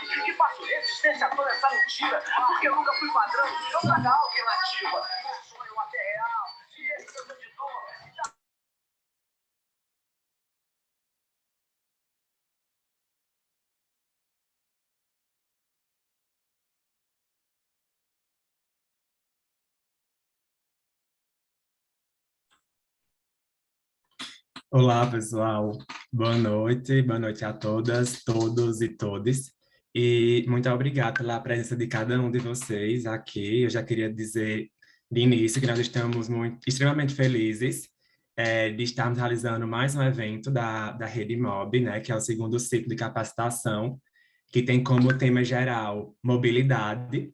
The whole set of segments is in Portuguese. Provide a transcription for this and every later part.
De que faço resistência a toda essa mentira? Porque eu nunca fui padrão, eu traga alternativa. O sonho até real, se esse eu sou de dor. Olá, pessoal. Boa noite a todas, todos e todes. E muito obrigado pela presença de cada um de vocês aqui. Eu já queria dizer de início que nós estamos extremamente felizes de estarmos realizando mais um evento da Rede Mob, né, que é o segundo ciclo de capacitação, que tem como tema geral mobilidade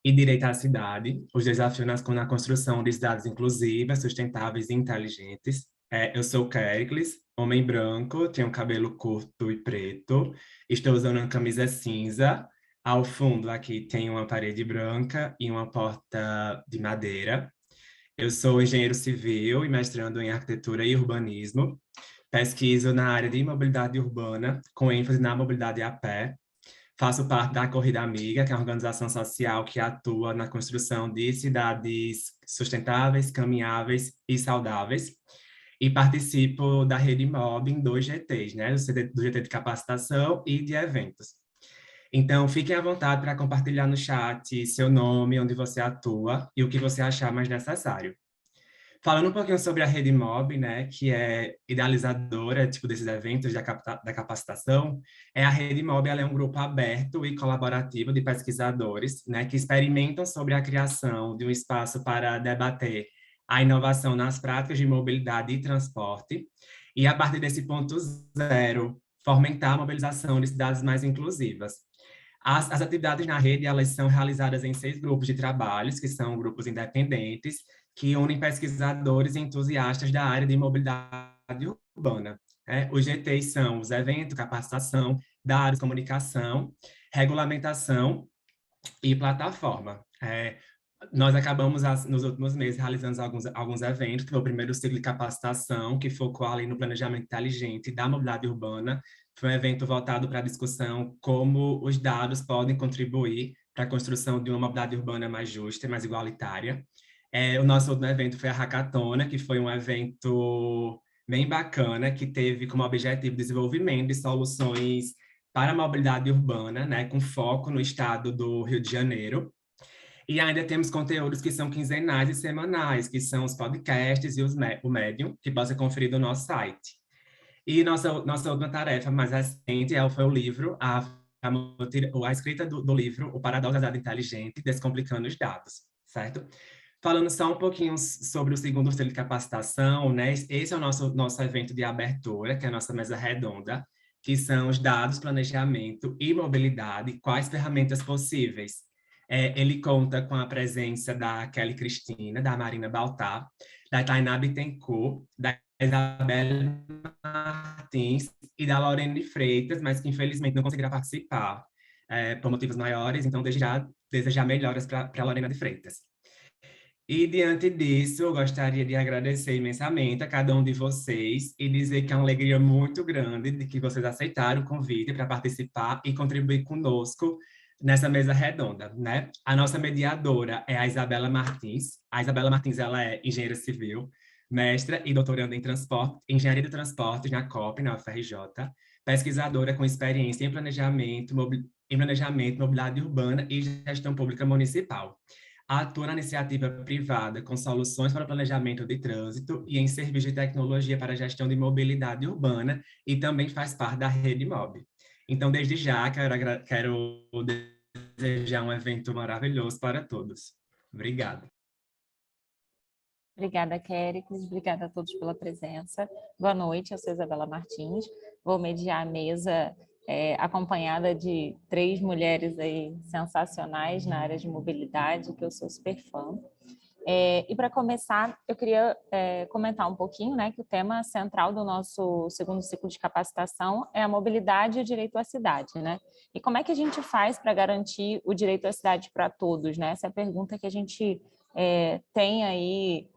e direito à cidade, os desafios na construção de cidades inclusivas, sustentáveis e inteligentes. Eu sou o Kericles, homem branco, tenho cabelo curto e preto, estou usando uma camisa cinza. Ao fundo aqui tem uma parede branca e uma porta de madeira. Eu sou engenheiro civil e mestrando em arquitetura e urbanismo. Pesquiso na área de mobilidade urbana, com ênfase na mobilidade a pé. Faço parte da Corrida Amiga, que é uma organização social que atua na construção de cidades sustentáveis, caminháveis e saudáveis. E participo da Rede Mob em dois GTs, né? Do GT de capacitação e de eventos. Então, fiquem à vontade para compartilhar no chat seu nome, onde você atua e o que você achar mais necessário. Falando um pouquinho sobre a Rede Mob, né, que é idealizadora tipo desses eventos da capacitação, a Rede Mob ela é um grupo aberto e colaborativo de pesquisadores, né, que experimentam sobre a criação de um espaço para debater a inovação nas práticas de mobilidade e transporte, e a partir desse ponto zero, fomentar a mobilização de cidades mais inclusivas. As atividades na rede elas são realizadas em 6 grupos de trabalhos, que são grupos independentes, que unem pesquisadores e entusiastas da área de mobilidade urbana. Os GTs são os eventos, capacitação, dados, comunicação, regulamentação e plataforma. Nós acabamos, nos últimos meses, realizando alguns eventos, que foi o primeiro ciclo de capacitação, que focou ali no planejamento inteligente da mobilidade urbana. Foi um evento voltado para a discussão como os dados podem contribuir para a construção de uma mobilidade urbana mais justa e mais igualitária. O nosso outro evento foi a Hackatona, que foi um evento bem bacana, que teve como objetivo o desenvolvimento de soluções para a mobilidade urbana, né, com foco no estado do Rio de Janeiro. E ainda temos conteúdos que são quinzenais e semanais, que são os podcasts e o Medium, que pode ser conferido no nosso site. E nossa última tarefa mais recente foi o livro, a escrita do livro O Paradoxo da Cidade Inteligente, Descomplicando os Dados, certo? Falando só um pouquinho sobre o segundo ciclo de capacitação, né? Esse é o nosso evento de abertura, que é a nossa mesa redonda, que são os dados, planejamento e mobilidade, quais ferramentas possíveis. Ele conta com a presença da Kelly Cristina, da Marina Baltar, da Tainá Bittencourt, da Isabela Martins e da Lorene Freitas, mas que infelizmente não conseguirá participar por motivos maiores, então desde já desejar melhoras para a Lorena de Freitas. E diante disso, eu gostaria de agradecer imensamente a cada um de vocês e dizer que é uma alegria muito grande de que vocês aceitaram o convite para participar e contribuir conosco nessa mesa redonda, né? A nossa mediadora é a Isabela Martins. A Isabela Martins, ela é engenheira civil, mestra e doutoranda em engenharia de transportes na COP, na UFRJ, pesquisadora com experiência em planejamento, mobilidade urbana e gestão pública municipal. Atua na iniciativa privada com soluções para o planejamento de trânsito e em serviços de tecnologia para a gestão de mobilidade urbana e também faz parte da Rede Mob. Então, desde já, quero desejar um evento maravilhoso para todos. Obrigado. Obrigada, Kéricles. Obrigada a todos pela presença. Boa noite, eu sou Isabela Martins. Vou mediar a mesa acompanhada de 3 mulheres aí sensacionais na área de mobilidade, que eu sou super fã. E para começar, eu queria comentar um pouquinho, né, que o tema central do nosso segundo ciclo de capacitação é a mobilidade e o direito à cidade, né? E como é que a gente faz para garantir o direito à cidade para todos, né? Essa é a pergunta que a gente tem aí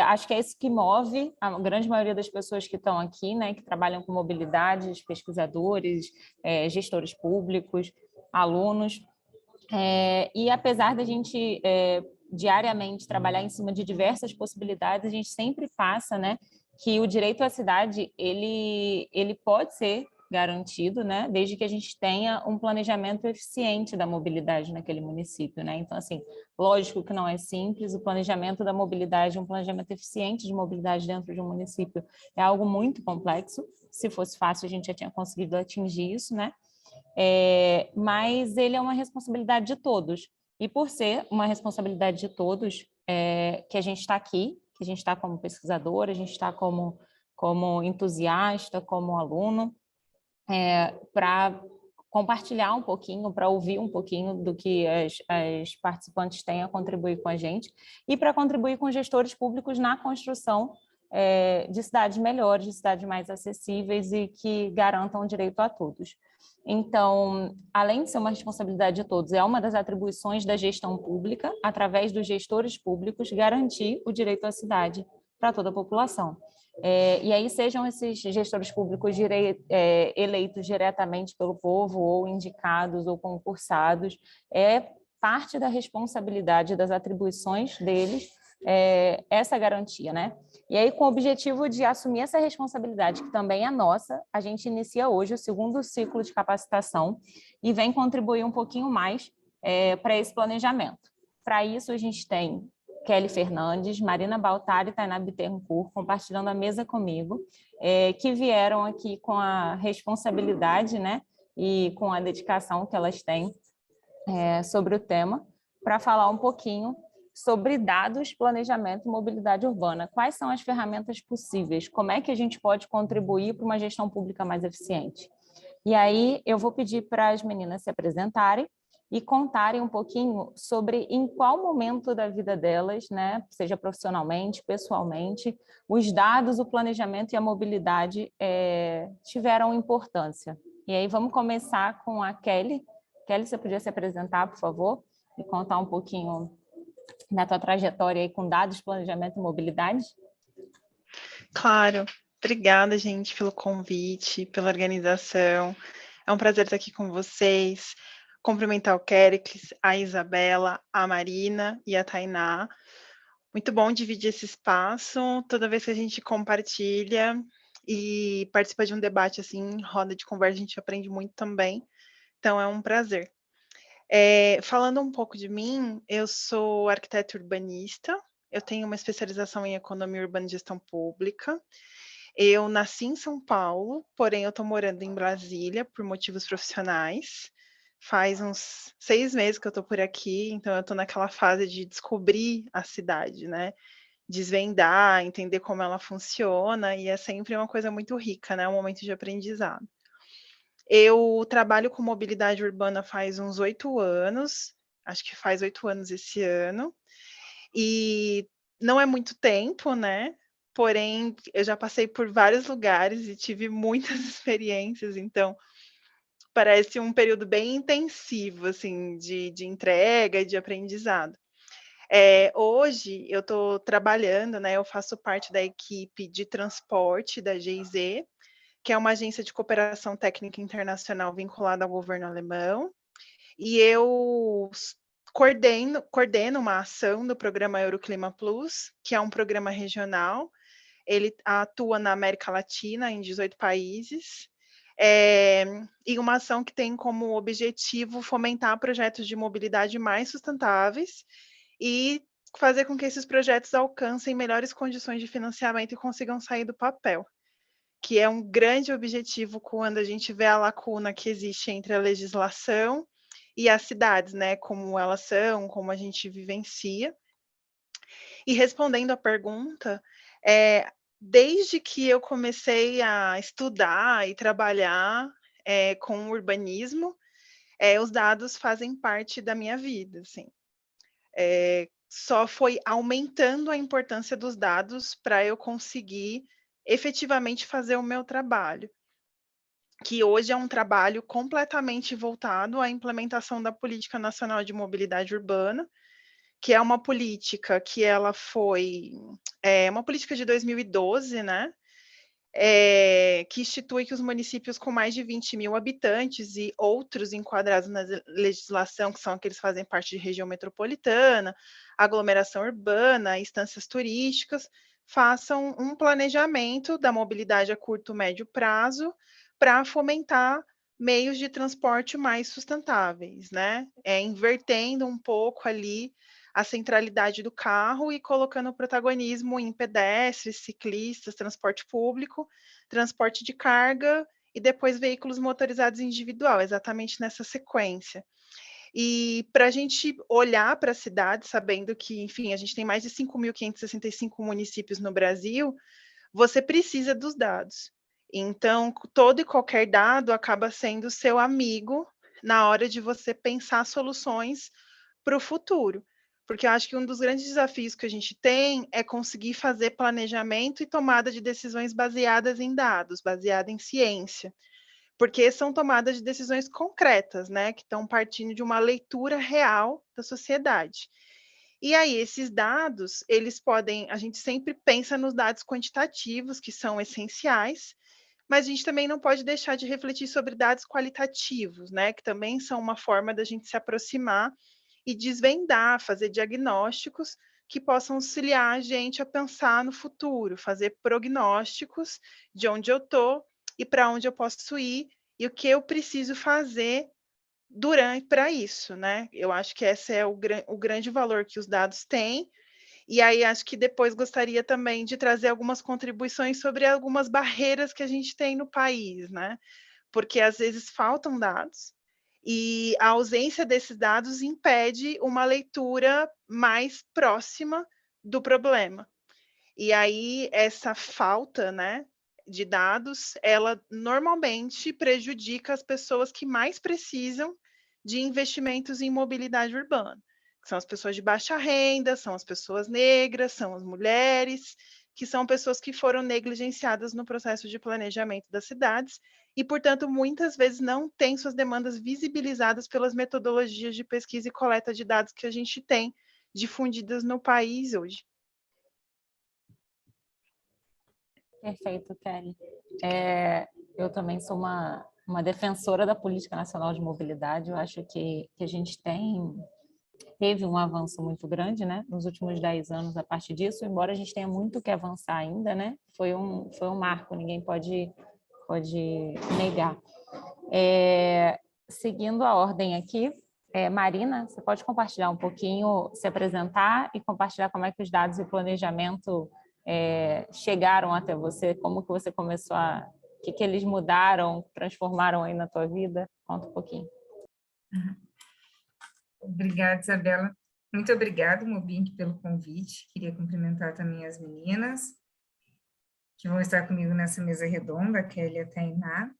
acho que é isso que move a grande maioria das pessoas que estão aqui, né, que trabalham com mobilidade, pesquisadores, gestores públicos, alunos. E apesar da gente diariamente trabalhar em cima de diversas possibilidades, a gente sempre passa, né, que o direito à cidade ele pode ser garantido, né, desde que a gente tenha um planejamento eficiente da mobilidade naquele município, né? Então, assim, lógico que não é simples, o planejamento da mobilidade, um planejamento eficiente de mobilidade dentro de um município é algo muito complexo. Se fosse fácil, a gente já tinha conseguido atingir isso, né? Mas ele é uma responsabilidade de todos. E por ser uma responsabilidade de todos, que a gente está aqui, que a gente está como pesquisador, a gente está como entusiasta, como aluno, para compartilhar um pouquinho, para ouvir um pouquinho do que as participantes têm a contribuir com a gente e para contribuir com gestores públicos na construção de cidades melhores, de cidades mais acessíveis e que garantam o direito a todos. Então, além de ser uma responsabilidade de todos, é uma das atribuições da gestão pública, através dos gestores públicos, garantir o direito à cidade para toda a população. E aí sejam esses gestores públicos eleitos diretamente pelo povo, ou indicados, ou concursados, é parte da responsabilidade das atribuições deles essa garantia, né? E aí, com o objetivo de assumir essa responsabilidade, que também é nossa, a gente inicia hoje o segundo ciclo de capacitação e vem contribuir um pouquinho mais para esse planejamento. Para isso, a gente tem Kelly Fernandes, Marina Baltari e Tainá Bittencourt compartilhando a mesa comigo, que vieram aqui com a responsabilidade, né, e com a dedicação que elas têm sobre o tema, para falar um pouquinho sobre dados, planejamento e mobilidade urbana. Quais são as ferramentas possíveis? Como é que a gente pode contribuir para uma gestão pública mais eficiente? E aí eu vou pedir para as meninas se apresentarem e contarem um pouquinho sobre em qual momento da vida delas, né, seja profissionalmente, pessoalmente, os dados, o planejamento e a mobilidade tiveram importância. E aí vamos começar com a Kelly. Kelly, você podia se apresentar, por favor, e contar um pouquinho da tua trajetória aí com dados, planejamento e mobilidade? Claro. Obrigada, gente, pelo convite, pela organização. É um prazer estar aqui com vocês. Cumprimentar o Kéricles, a Isabela, a Marina e a Tainá. Muito bom dividir esse espaço. Toda vez que a gente compartilha e participa de um debate assim, roda de conversa, a gente aprende muito também. Então, é um prazer. Falando um pouco de mim, eu sou arquiteta urbanista, eu tenho uma especialização em economia urbana e gestão pública. Eu nasci em São Paulo, porém eu estou morando em Brasília por motivos profissionais. Faz uns 6 meses que eu estou por aqui, então eu estou naquela fase de descobrir a cidade, né? Desvendar, entender como ela funciona, e é sempre uma coisa muito rica, né? Um momento de aprendizado. Eu trabalho com mobilidade urbana faz uns 8 anos, acho que faz 8 anos esse ano, e não é muito tempo, né, porém eu já passei por vários lugares e tive muitas experiências, então parece um período bem intensivo, assim, de entrega e de aprendizado. Hoje eu estou trabalhando, né, eu faço parte da equipe de transporte da GIZ, que é uma agência de cooperação técnica internacional vinculada ao governo alemão, e eu coordeno uma ação do programa Euroclima Plus, que é um programa regional, ele atua na América Latina, em 18 países, e uma ação que tem como objetivo fomentar projetos de mobilidade mais sustentáveis e fazer com que esses projetos alcancem melhores condições de financiamento e consigam sair do papel, que é um grande objetivo quando a gente vê a lacuna que existe entre a legislação e as cidades, né, como elas são, como a gente vivencia. E respondendo à pergunta, desde que eu comecei a estudar e trabalhar com urbanismo, os dados fazem parte da minha vida, assim. Só foi aumentando a importância dos dados para eu conseguir efetivamente fazer o meu trabalho, que hoje é um trabalho completamente voltado à implementação da Política Nacional de Mobilidade Urbana, que é uma política que ela foi uma política de 2012, né? Que institui que os municípios com mais de 20 mil habitantes e outros enquadrados na legislação, que são aqueles que fazem parte de região metropolitana, aglomeração urbana, instâncias turísticas, façam um planejamento da mobilidade a curto e médio prazo para fomentar meios de transporte mais sustentáveis, né? Invertendo um pouco ali a centralidade do carro e colocando o protagonismo em pedestres, ciclistas, transporte público, transporte de carga e depois veículos motorizados individual, exatamente nessa sequência. E para a gente olhar para a cidade, sabendo que, enfim, a gente tem mais de 5.565 municípios no Brasil, você precisa dos dados. Então, todo e qualquer dado acaba sendo seu amigo na hora de você pensar soluções para o futuro. Porque eu acho que um dos grandes desafios que a gente tem é conseguir fazer planejamento e tomada de decisões baseadas em dados, baseada em ciência. Porque são tomadas de decisões concretas, né, que estão partindo de uma leitura real da sociedade. E aí, esses dados, eles podem, a gente sempre pensa nos dados quantitativos, que são essenciais, mas a gente também não pode deixar de refletir sobre dados qualitativos, né, que também são uma forma da gente se aproximar e desvendar, fazer diagnósticos que possam auxiliar a gente a pensar no futuro, fazer prognósticos de onde eu estou e para onde eu posso ir e o que eu preciso fazer durante para isso, né? Eu acho que esse é o grande valor que os dados têm. E aí acho que depois gostaria também de trazer algumas contribuições sobre algumas barreiras que a gente tem no país, né? Porque às vezes faltam dados e a ausência desses dados impede uma leitura mais próxima do problema. E aí essa falta, né, de dados, ela normalmente prejudica as pessoas que mais precisam de investimentos em mobilidade urbana, que são as pessoas de baixa renda, são as pessoas negras, são as mulheres, que são pessoas que foram negligenciadas no processo de planejamento das cidades e, portanto, muitas vezes não têm suas demandas visibilizadas pelas metodologias de pesquisa e coleta de dados que a gente tem difundidas no país hoje. Perfeito, Kelly. Eu também sou uma defensora da Política Nacional de Mobilidade. Eu acho que a gente teve um avanço muito grande, né, nos últimos 10 anos a partir disso, embora a gente tenha muito que avançar ainda, né, foi um marco, ninguém pode negar. Seguindo a ordem aqui, Marina, você pode compartilhar um pouquinho, se apresentar e compartilhar como é que os dados e o planejamento chegaram até você, como que você começou o que eles mudaram, transformaram aí na tua vida? Conta um pouquinho. Obrigada, Isabela. Muito obrigada, Mobink, pelo convite. Queria cumprimentar também as meninas que vão estar comigo nessa mesa redonda, a Kelly e a Tainá.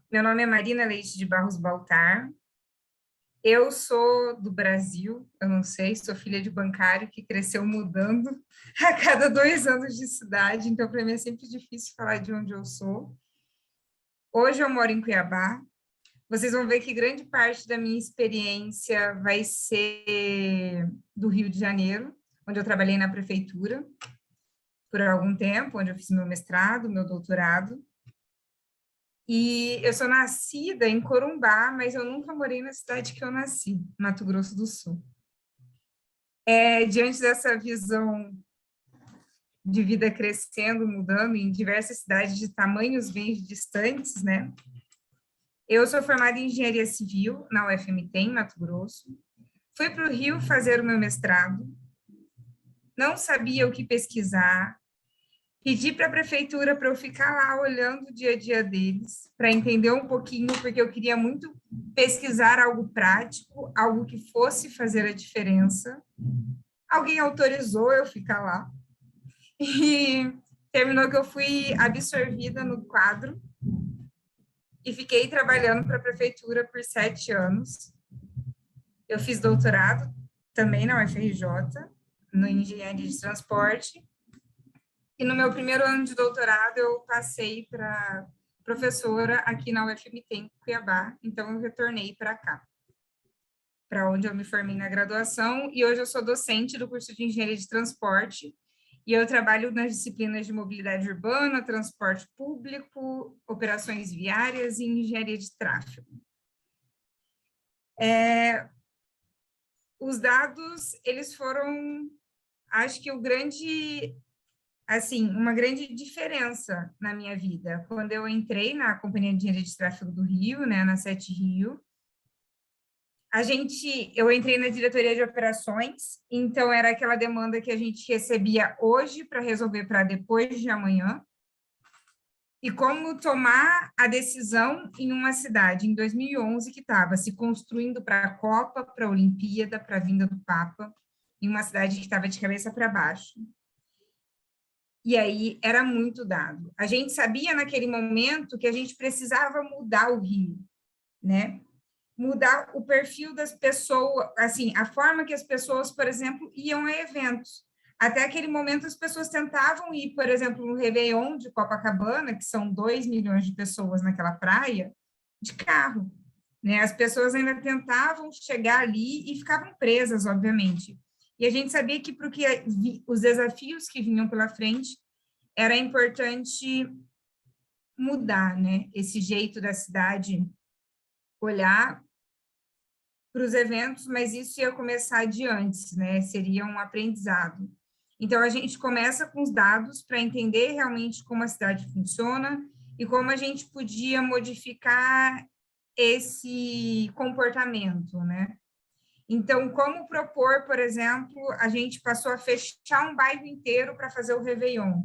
Meu nome é Marina Leite de Barros Baltar. Eu sou do Brasil, eu não sei, sou filha de bancário que cresceu mudando a cada 2 anos de cidade, então para mim é sempre difícil falar de onde eu sou. Hoje eu moro em Cuiabá. Vocês vão ver que grande parte da minha experiência vai ser do Rio de Janeiro, onde eu trabalhei na prefeitura por algum tempo, onde eu fiz meu mestrado, meu doutorado. E eu sou nascida em Corumbá, mas eu nunca morei na cidade que eu nasci, Mato Grosso do Sul. Diante dessa visão de vida crescendo, mudando em diversas cidades de tamanhos bem distantes, né? Eu sou formada em Engenharia Civil na UFMT, em Mato Grosso. Fui para o Rio fazer o meu mestrado. Não sabia o que pesquisar. Pedi para a prefeitura para eu ficar lá olhando o dia a dia deles, para entender um pouquinho, porque eu queria muito pesquisar algo prático, algo que fosse fazer a diferença. Alguém autorizou eu ficar lá. E terminou que eu fui absorvida no quadro e fiquei trabalhando para a prefeitura por 7 anos. Eu fiz doutorado também na UFRJ, no Engenharia de Transporte. E no meu primeiro ano de doutorado, eu passei para professora aqui na UFMT, em Cuiabá, então eu retornei para cá. para onde eu me formei na graduação, e hoje eu sou docente do curso de Engenharia de Transporte, e eu trabalho nas disciplinas de mobilidade urbana, transporte público, operações viárias e engenharia de tráfego. Os dados, eles foram, acho que uma grande diferença na minha vida. Quando eu entrei na Companhia de Engenharia de Tráfego do Rio, né, na SET Rio, eu entrei na diretoria de operações, então era aquela demanda que a gente recebia hoje para resolver para depois de amanhã. E como tomar a decisão em uma cidade, em 2011, que estava se construindo para a Copa, para a Olimpíada, para a vinda do Papa, em uma cidade que estava de cabeça para baixo. E aí era muito dado. A gente sabia naquele momento que a gente precisava mudar o Rio, né? Mudar o perfil das pessoas, assim, a forma que as pessoas, por exemplo, iam a eventos. Até aquele momento, as pessoas tentavam ir, por exemplo, no Réveillon de Copacabana, que são 2 milhões de pessoas naquela praia, de carro, né? As pessoas ainda tentavam chegar ali e ficavam presas, obviamente. E a gente sabia que, porque os desafios que vinham pela frente, era importante mudar, né? Esse jeito da cidade olhar para os eventos, mas isso ia começar de antes, né? Seria um aprendizado. Então, a gente começa com os dados para entender realmente como a cidade funciona e como a gente podia modificar esse comportamento, né? Então, como propor, por exemplo, a gente passou a fechar um bairro inteiro para fazer o Réveillon.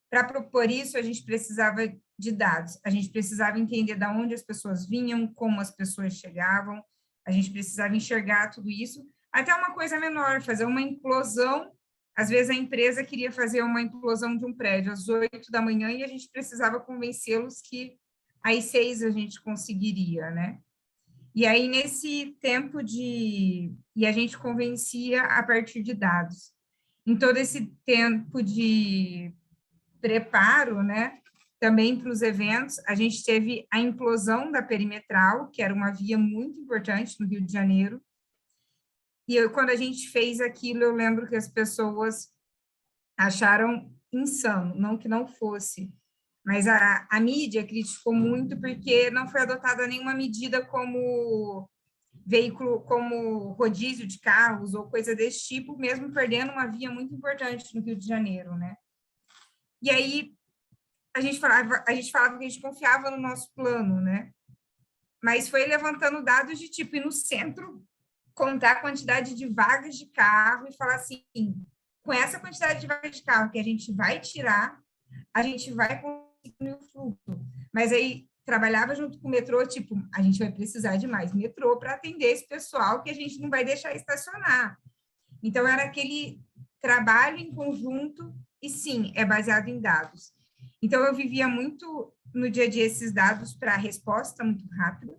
Para propor isso, a gente precisava de dados, a gente precisava entender de onde as pessoas vinham, como as pessoas chegavam, a gente precisava enxergar tudo isso, até uma coisa menor, fazer uma implosão. Às vezes a empresa queria fazer uma implosão de um prédio às 8 da manhã e a gente precisava convencê-los que às 6 a gente conseguiria, né? E aí, nesse tempo e a gente convencia a partir de dados. Em todo esse tempo de preparo, né, também para os eventos, a gente teve a implosão da perimetral, que era uma via muito importante no Rio de Janeiro. E quando a gente fez aquilo, eu lembro que as pessoas acharam insano, não que não fosse, mas a mídia criticou muito porque não foi adotada nenhuma medida como veículo, como rodízio de carros ou coisa desse tipo, mesmo perdendo uma via muito importante no Rio de Janeiro, né? E aí a gente falava que a gente confiava no nosso plano, né? Mas foi levantando dados de tipo, ir no centro, contar a quantidade de vagas de carro e falar assim, com essa quantidade de vagas de carro que a gente vai tirar, a gente vai conseguir o fluxo. Mas aí trabalhava junto com o metrô, tipo, a gente vai precisar de mais metrô para atender esse pessoal que a gente não vai deixar estacionar. Então, era aquele trabalho em conjunto e, sim, é baseado em dados. Então, eu vivia muito no dia a dia esses dados para a resposta muito rápida.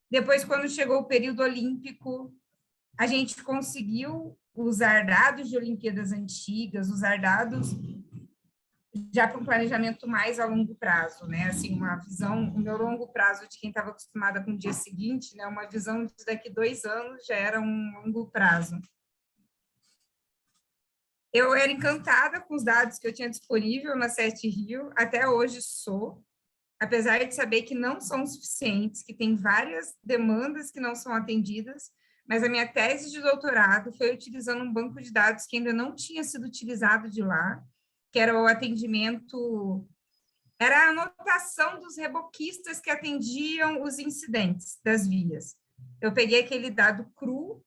Depois, quando chegou o período olímpico, a gente conseguiu usar dados de Olimpíadas antigas, usar dados já para um planejamento mais a longo prazo, né? Assim, uma visão, o meu longo prazo de quem estava acostumada com o dia seguinte, né? Uma visão de daqui 2 anos já era um longo prazo. Eu era encantada com os dados que eu tinha disponível na SET Rio, até hoje sou, apesar de saber que não são suficientes, que tem várias demandas que não são atendidas, mas a minha tese de doutorado foi utilizando um banco de dados que ainda não tinha sido utilizado de lá, que era o atendimento, era a anotação dos reboquistas que atendiam os incidentes das vias. Eu peguei aquele dado cru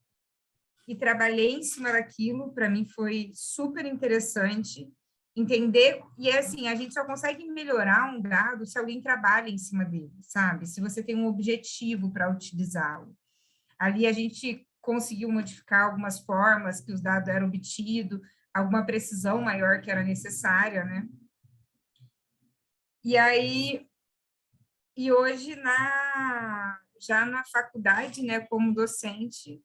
e trabalhei em cima daquilo, para mim foi super interessante entender, e assim, a gente só consegue melhorar um dado se alguém trabalha em cima dele, sabe? Se você tem um objetivo para utilizá-lo. Ali a gente conseguiu modificar algumas formas que os dados eram obtidos, alguma precisão maior que era necessária, né? E aí, e hoje já na faculdade, né, como docente,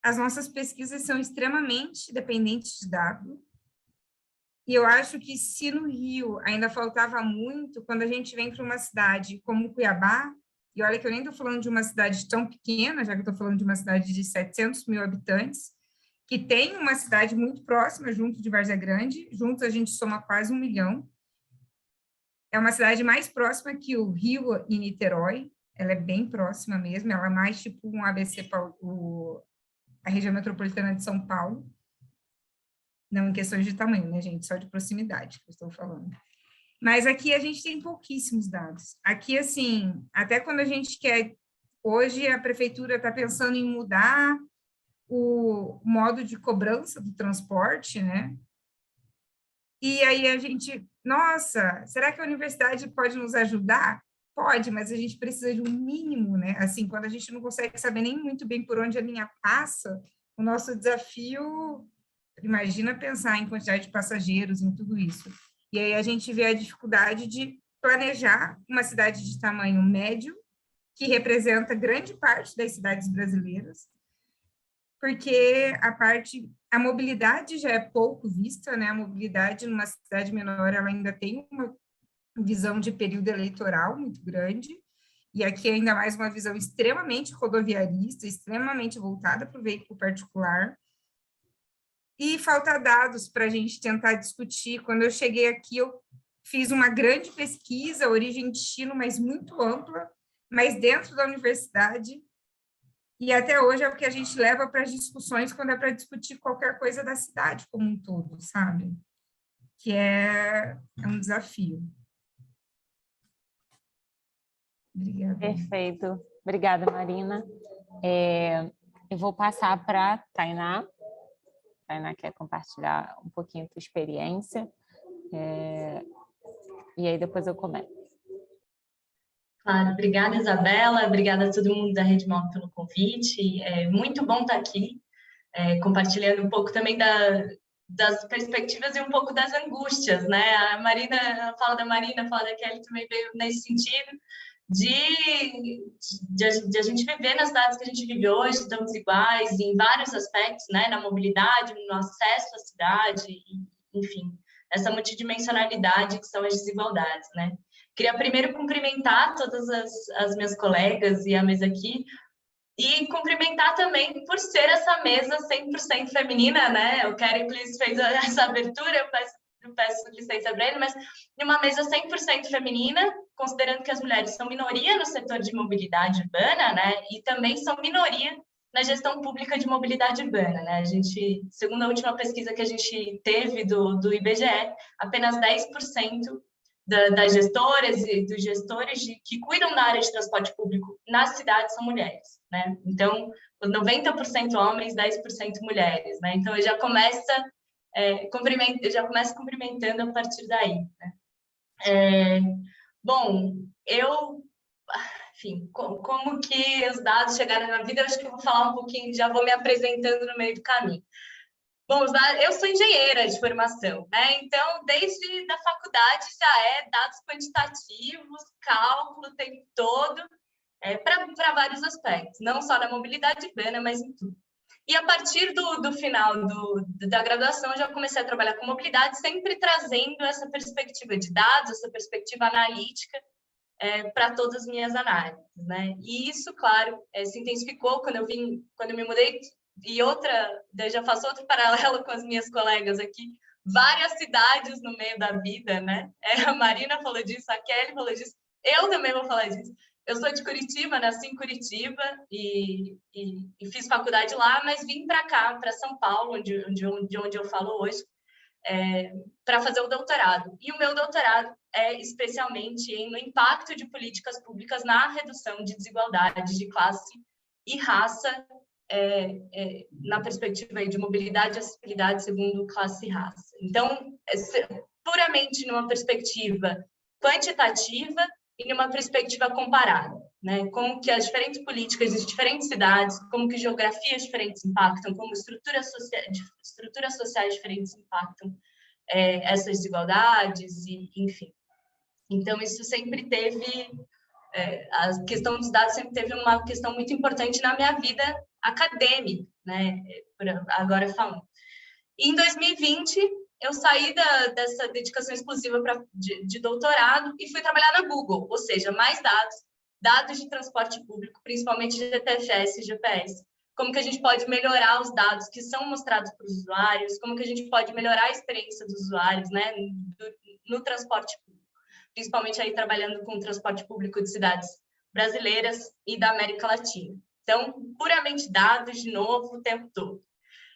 as nossas pesquisas são extremamente dependentes de dados. E eu acho que se no Rio ainda faltava muito, quando a gente vem para uma cidade como Cuiabá, e olha que eu nem estou falando de uma cidade tão pequena, já que eu estou falando de uma cidade de 700 mil habitantes, que tem uma cidade muito próxima, junto de Várzea Grande, juntos a gente soma quase 1 milhão. É uma cidade mais próxima que o Rio e Niterói, ela é bem próxima mesmo, ela é mais tipo um ABC, a região metropolitana de São Paulo, não em questões de tamanho, né, gente, só de proximidade que eu estou falando. Mas aqui a gente tem pouquíssimos dados. Aqui, assim, até quando a gente quer... Hoje a prefeitura está pensando em mudar o modo de cobrança do transporte, né? E aí a gente... Nossa, será que a universidade pode nos ajudar? Pode, mas a gente precisa de um mínimo, né? Assim, quando a gente não consegue saber nem muito bem por onde a linha passa, o nosso desafio... Imagina pensar em quantidade de passageiros, em tudo isso. E aí a gente vê a dificuldade de planejar uma cidade de tamanho médio, que representa grande parte das cidades brasileiras, porque a mobilidade já é pouco vista, né? A mobilidade numa cidade menor, ela ainda tem uma visão de período eleitoral muito grande, e aqui ainda mais uma visão extremamente rodoviarista, extremamente voltada para o veículo particular. E falta dados para a gente tentar discutir. Quando eu cheguei aqui, eu fiz uma grande pesquisa, origem e destino, mas muito ampla, mas dentro da universidade, e até hoje é o que a gente leva para as discussões quando é para discutir qualquer coisa da cidade como um todo, sabe? Que é um desafio. Obrigada. Perfeito. Obrigada, Marina. Eu vou passar para a Tainá. A Tainá quer compartilhar um pouquinho da sua experiência. E aí depois eu comento. Claro, obrigada, Isabela. Obrigada a todo mundo da Rede Mob pelo convite. É muito bom estar aqui, compartilhando um pouco também das perspectivas e um pouco das angústias, né? A Marina, fala da Marina, fala da Kelly, também veio nesse sentido de a gente viver nas cidades que a gente vive hoje, tão desiguais em vários aspectos, né? Na mobilidade, no acesso à cidade, enfim, essa multidimensionalidade que são as desigualdades, né? Queria primeiro cumprimentar todas as minhas colegas e a mesa aqui, e cumprimentar também por ser essa mesa 100% feminina, né? O Kericles fez essa abertura, eu peço licença para ele, mas de uma mesa 100% feminina, considerando que as mulheres são minoria no setor de mobilidade urbana, né? E também são minoria na gestão pública de mobilidade urbana, né? A gente, segundo a última pesquisa que a gente teve do IBGE, apenas 10% das gestoras e dos gestores que cuidam da área de transporte público nas cidades são mulheres, né? Então, 90% homens, 10% mulheres, né? Então, eu já começo cumprimentando a partir daí, né? Bom, enfim, como que os dados chegaram na vida, eu acho que eu vou falar um pouquinho, já vou me apresentando no meio do caminho. Bom, eu sou engenheira de formação, né? Então, desde da faculdade já dados quantitativos, cálculo o tempo todo, para vários aspectos, não só na mobilidade urbana, mas em tudo. E a partir do final da graduação, eu já comecei a trabalhar com mobilidade, sempre trazendo essa perspectiva de dados, essa perspectiva analítica para todas as minhas análises, né? E isso, claro, se intensificou quando eu me mudei. E eu já faço outro paralelo com as minhas colegas aqui, várias cidades no meio da vida, né? A Marina falou disso, a Kelly falou disso, eu também vou falar disso. Eu sou de Curitiba, nasci em Curitiba e fiz faculdade lá, mas vim para cá, para São Paulo, de onde eu falo hoje, para fazer o doutorado. E o meu doutorado é especialmente no impacto de políticas públicas na redução de desigualdades de classe e raça, na perspectiva aí de mobilidade e acessibilidade segundo classe e raça. Então, puramente numa perspectiva quantitativa e numa perspectiva comparada, né? Como que as diferentes políticas de diferentes cidades, como que geografias diferentes impactam, como estruturas sociais diferentes impactam essas desigualdades, e enfim. Então, isso sempre teve... a questão dos dados sempre teve uma questão muito importante na minha vida acadêmica, né? Agora falando. E em 2020, eu saí dessa dedicação exclusiva de doutorado e fui trabalhar na Google, ou seja, mais dados, dados de transporte público, principalmente GTFS e GPS. Como que a gente pode melhorar os dados que são mostrados para os usuários, como que a gente pode melhorar a experiência dos usuários, né, no transporte público, principalmente aí trabalhando com o transporte público de cidades brasileiras e da América Latina. Então, puramente dados, de novo, o tempo todo.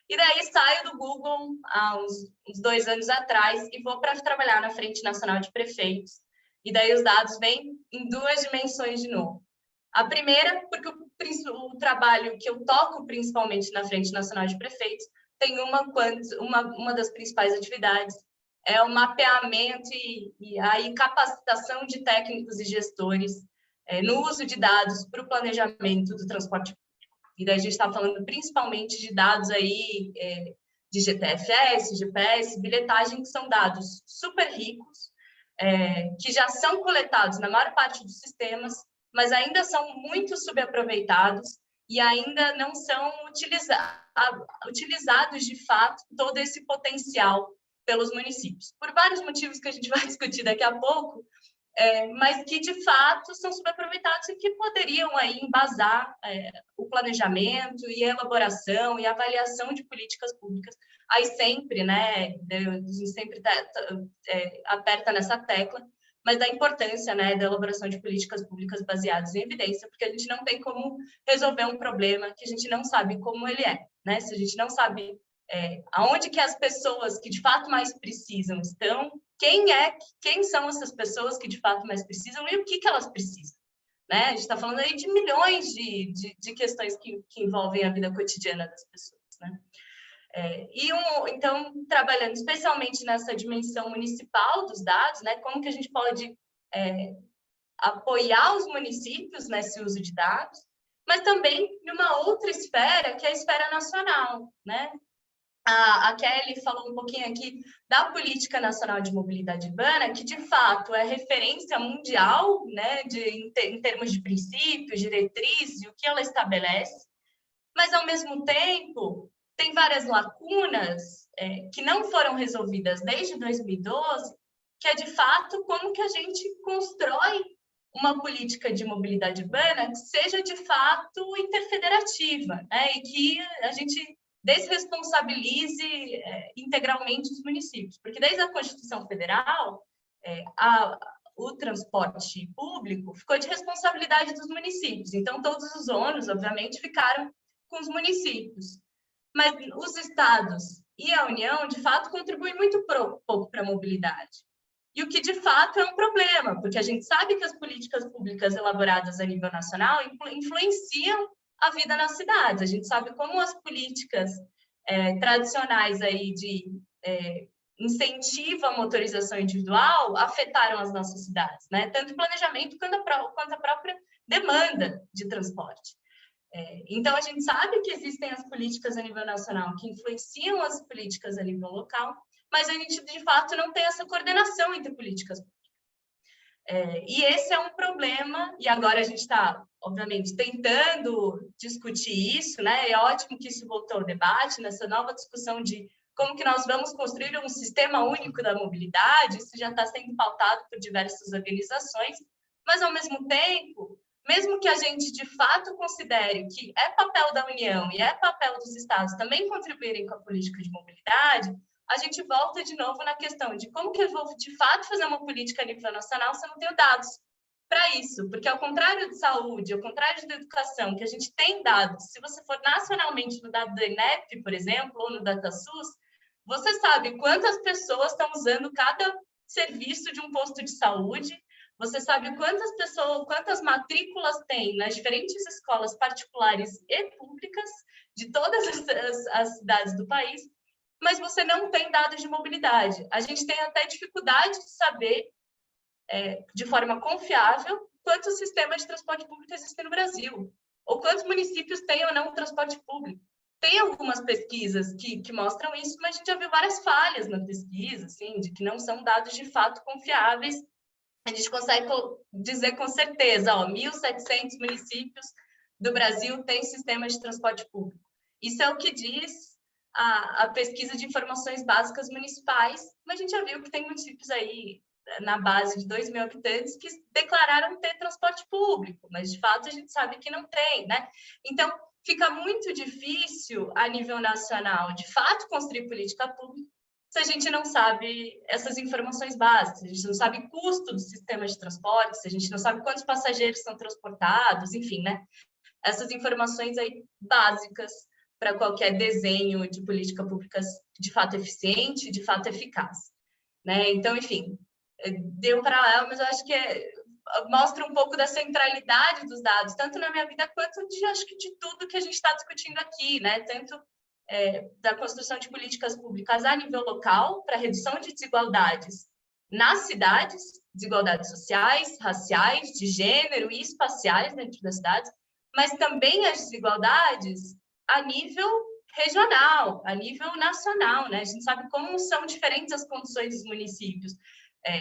E daí saio do Google há uns 2 anos atrás e vou para trabalhar na Frente Nacional de Prefeitos. E daí os dados vêm em 2 dimensões de novo. A primeira, porque o trabalho que eu toco principalmente na Frente Nacional de Prefeitos tem uma das principais atividades, é o mapeamento e aí capacitação de técnicos e gestores no uso de dados para o planejamento do transporte público. E daí a gente está falando principalmente de dados aí de GTFS, GPS, bilhetagem, que são dados super ricos, que já são coletados na maior parte dos sistemas, mas ainda são muito subaproveitados e ainda não são utilizados de fato todo esse potencial pelos municípios. Por vários motivos que a gente vai discutir daqui a pouco, mas que, de fato, são subaproveitados e que poderiam aí embasar o planejamento e a elaboração e a avaliação de políticas públicas. Aí sempre, né, a gente sempre aperta nessa tecla, mas da importância, né, da elaboração de políticas públicas baseadas em evidência, porque a gente não tem como resolver um problema que a gente não sabe como ele é, né? Se a gente não sabe aonde que as pessoas que de fato mais precisam estão, quem são essas pessoas que de fato mais precisam e o que elas precisam, né? A gente está falando aí de milhões de questões que envolvem a vida cotidiana das pessoas, né? Então, trabalhando especialmente nessa dimensão municipal dos dados, né? Como que a gente pode apoiar os municípios nesse uso de dados, mas também numa outra esfera, que é a esfera nacional, né? A Kelly falou um pouquinho aqui da Política Nacional de Mobilidade Urbana, que, de fato, é referência mundial, né, em termos de princípios, diretrizes e o que ela estabelece, mas, ao mesmo tempo, tem várias lacunas que não foram resolvidas desde 2012, que é, de fato, como que a gente constrói uma política de mobilidade urbana que seja, de fato, interfederativa, né, e que a gente desresponsabilize integralmente os municípios, porque desde a Constituição Federal, o transporte público ficou de responsabilidade dos municípios, então todos os ônus, obviamente, ficaram com os municípios, mas os estados e a União, de fato, contribuem muito pouco para a mobilidade, e o que, de fato, é um problema, porque a gente sabe que as políticas públicas elaboradas a nível nacional influenciam a vida nas cidades. A gente sabe como as políticas tradicionais aí de incentivo à motorização individual afetaram as nossas cidades, né? Tanto o planejamento quanto a própria demanda de transporte. Então, a gente sabe que existem as políticas a nível nacional que influenciam as políticas a nível local, mas a gente, de fato, não tem essa coordenação entre políticas públicas. E esse é um problema, e agora a gente está, obviamente, tentando discutir isso, né? É ótimo que isso voltou ao debate, nessa nova discussão de como que nós vamos construir um sistema único da mobilidade, isso já está sendo pautado por diversas organizações, mas, ao mesmo tempo, mesmo que a gente, de fato, considere que é papel da União e é papel dos estados também contribuírem com a política de mobilidade, a gente volta de novo na questão de como que eu vou, de fato, fazer uma política a nível nacional se eu não tenho dados para isso. Porque, ao contrário de saúde, ao contrário da educação, que a gente tem dados, se você for nacionalmente no dado do INEP, por exemplo, ou no DataSUS, você sabe quantas pessoas estão usando cada serviço de um posto de saúde, você sabe quantas matrículas tem nas diferentes escolas particulares e públicas de todas as cidades do país, mas você não tem dados de mobilidade. A gente tem até dificuldade de saber, de forma confiável, quantos sistemas de transporte público existem no Brasil, ou quantos municípios têm ou não transporte público. Tem algumas pesquisas que mostram isso, mas a gente já viu várias falhas na pesquisa, assim, de que não são dados de fato confiáveis. A gente consegue dizer com certeza, 1.700 municípios do Brasil têm sistema de transporte público. Isso é o que diz a pesquisa de informações básicas municipais, mas a gente já viu que tem municípios aí na base de 2 mil habitantes que declararam ter transporte público, mas de fato a gente sabe que não tem, né? Então, fica muito difícil a nível nacional, de fato, construir política pública se a gente não sabe essas informações básicas, a gente não sabe o custo do sistema de transporte, se a gente não sabe quantos passageiros são transportados, enfim, né? Essas informações aí básicas para qualquer desenho de política pública de fato eficiente, de fato eficaz, né? Então, enfim, deu para lá, mas eu acho que mostra um pouco da centralidade dos dados, tanto na minha vida quanto acho que de tudo que a gente está discutindo aqui, né? Tanto da construção de políticas públicas a nível local, para redução de desigualdades nas cidades, desigualdades sociais, raciais, de gênero e espaciais dentro das cidades, mas também as desigualdades a nível regional, a nível nacional, né? A gente sabe como são diferentes as condições dos municípios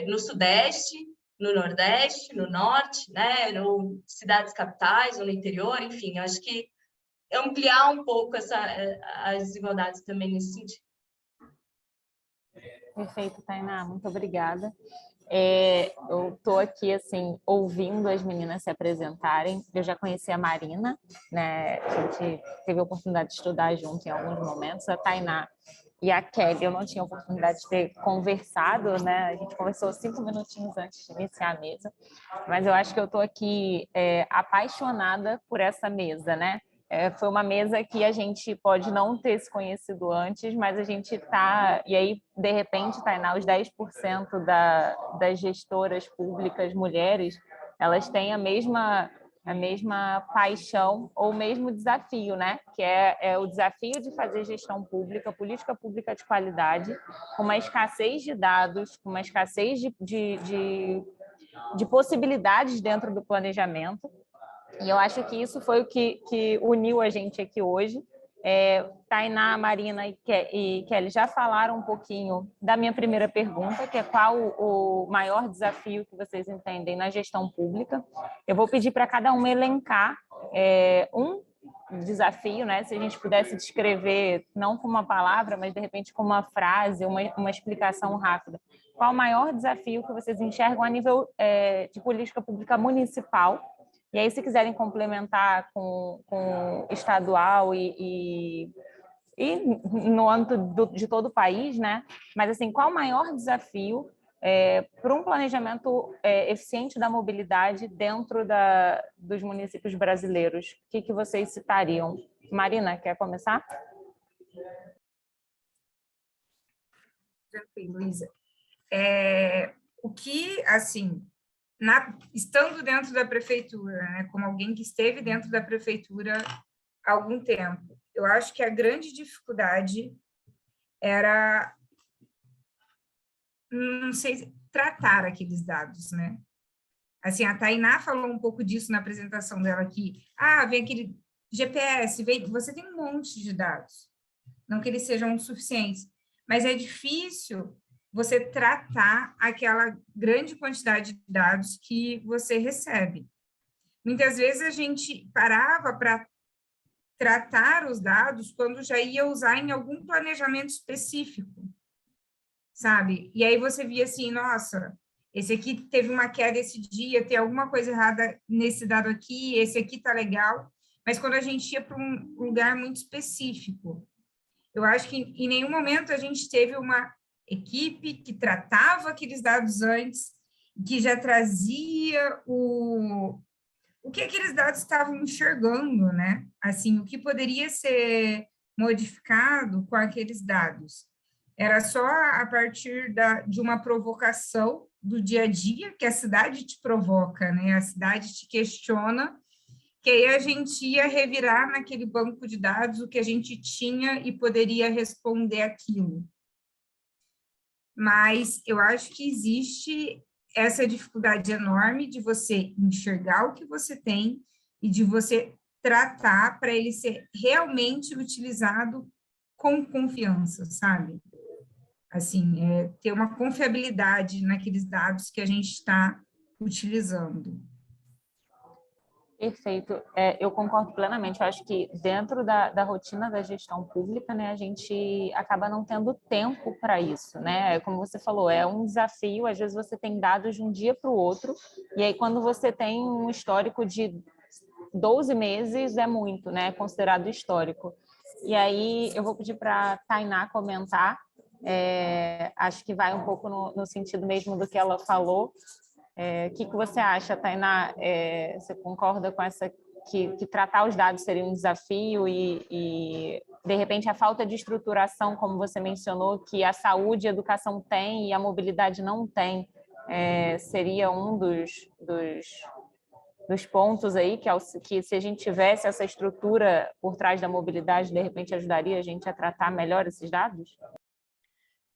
no Sudeste, no Nordeste, no Norte, né? No cidades capitais ou no interior, enfim, eu acho que ampliar um pouco as desigualdades também nesse sentido. Perfeito, Tainá, muito obrigada. Eu estou aqui, assim, ouvindo as meninas se apresentarem. Eu já conheci a Marina, né? A gente teve a oportunidade de estudar junto em alguns momentos. A Tainá e a Kelly, eu não tinha a oportunidade de ter conversado, né? A gente conversou 5 minutinhos antes de iniciar a mesa, mas eu acho que eu estou aqui apaixonada por essa mesa, né? Foi uma mesa que a gente pode não ter se conhecido antes, mas a gente está... E aí, de repente, Tainá, os 10% das gestoras públicas mulheres, elas têm a mesma paixão ou o mesmo desafio, né? Que é o desafio de fazer gestão pública, política pública de qualidade, com uma escassez de dados, com uma escassez de possibilidades dentro do planejamento. E eu acho que isso foi o que uniu a gente aqui hoje. Tainá, Marina e Kelly já falaram um pouquinho da minha primeira pergunta, que é qual o maior desafio que vocês entendem na gestão pública. Eu vou pedir para cada uma elencar um desafio, né? Se a gente pudesse descrever, não com uma palavra, mas de repente com uma frase, uma explicação rápida. Qual o maior desafio que vocês enxergam a nível de política pública municipal? E aí, se quiserem complementar com estadual e no âmbito de todo o país, né? Mas, assim, qual o maior desafio para um planejamento eficiente da mobilidade dentro dos municípios brasileiros? O que vocês citariam? Marina, quer começar? Tranquilo, Luísa. O que, assim... estando dentro da prefeitura, né, como alguém que esteve dentro da prefeitura há algum tempo, eu acho que a grande dificuldade era, não sei, tratar aqueles dados, né? Assim, a Tainá falou um pouco disso na apresentação dela aqui. Vem aquele GPS, você tem um monte de dados, não que eles sejam suficientes, mas é difícil você tratar aquela grande quantidade de dados que você recebe. Muitas vezes a gente parava para tratar os dados quando já ia usar em algum planejamento específico, sabe? E aí você via assim, nossa, esse aqui teve uma queda esse dia, tem alguma coisa errada nesse dado aqui, esse aqui tá legal, mas quando a gente ia para um lugar muito específico, eu acho que em nenhum momento a gente teve uma equipe que tratava aqueles dados antes, que já trazia o que aqueles dados estavam enxergando, né? Assim, o que poderia ser modificado com aqueles dados. Era só a partir de uma provocação do dia a dia, que a cidade te provoca, né? A cidade te questiona, que aí a gente ia revirar naquele banco de dados o que a gente tinha e poderia responder aquilo. Mas eu acho que existe essa dificuldade enorme de você enxergar o que você tem e de você tratar para ele ser realmente utilizado com confiança, sabe? Assim, ter uma confiabilidade naqueles dados que a gente está utilizando. Perfeito. Eu concordo plenamente. Eu acho que dentro da rotina da gestão pública, né, a gente acaba não tendo tempo para isso, né? Como você falou, é um desafio. Às vezes você tem dados de um dia para o outro, e aí quando você tem um histórico de 12 meses, é muito, né? É considerado histórico. E aí eu vou pedir para a Tainá comentar. Acho que vai um pouco no sentido mesmo do que ela falou. O que você acha, Tainá? Você concorda com essa que tratar os dados seria um desafio e, de repente, a falta de estruturação, como você mencionou, que a saúde e a educação tem e a mobilidade não tem, seria um dos pontos aí que se a gente tivesse essa estrutura por trás da mobilidade, de repente ajudaria a gente a tratar melhor esses dados?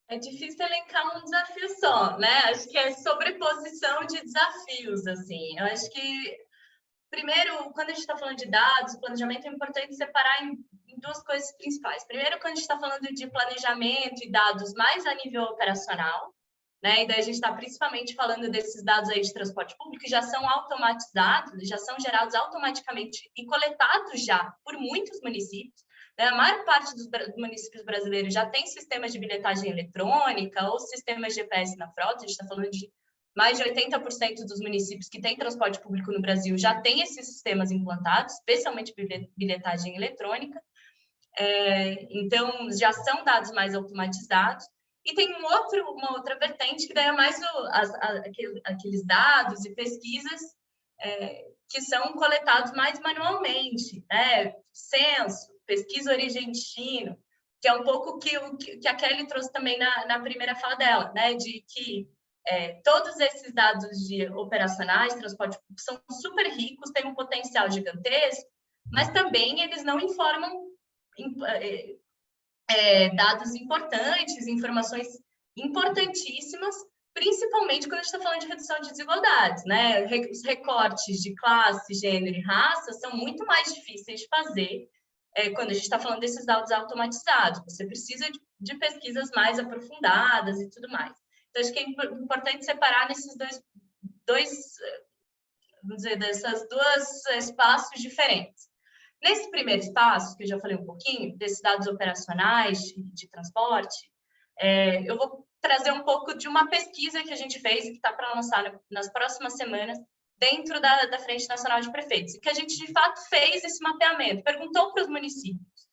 É difícil elencar um desafio só, né? Acho que é sobreposição de desafios, assim. Eu acho que, primeiro, quando a gente está falando de dados, planejamento, é importante separar em duas coisas principais. Primeiro, quando a gente está falando de planejamento e dados mais a nível operacional, né? E daí a gente está principalmente falando desses dados aí de transporte público que já são automatizados, já são gerados automaticamente e coletados já por muitos municípios. A maior parte dos municípios brasileiros já tem sistemas de bilhetagem eletrônica ou sistemas GPS na frota. A gente está falando de mais de 80% dos municípios que têm transporte público no Brasil já tem esses sistemas implantados, especialmente bilhetagem eletrônica. Então, já são dados mais automatizados. E tem uma outra vertente, que daí é mais aqueles dados e pesquisas que são coletados mais manualmente, né? Censo, pesquisa origem e destino, que é um pouco que a Kelly trouxe também na primeira fala dela, né? De que todos esses dados operacionais, transporte público, são super ricos, têm um potencial gigantesco, mas também eles não informam dados importantes, informações importantíssimas, principalmente quando a gente está falando de redução de desigualdades, né? Os recortes de classe, gênero e raça são muito mais difíceis de fazer quando a gente está falando desses dados automatizados. Você precisa de pesquisas mais aprofundadas e tudo mais. Então, acho que é importante separar nesses vamos dizer, dessas duas espaços diferentes. Nesse primeiro espaço, que eu já falei um pouquinho, desses dados operacionais de transporte, eu vou trazer um pouco de uma pesquisa que a gente fez, que está para lançar nas próximas semanas, dentro da Frente Nacional de Prefeitos, e que a gente, de fato, fez esse mapeamento, perguntou para os municípios,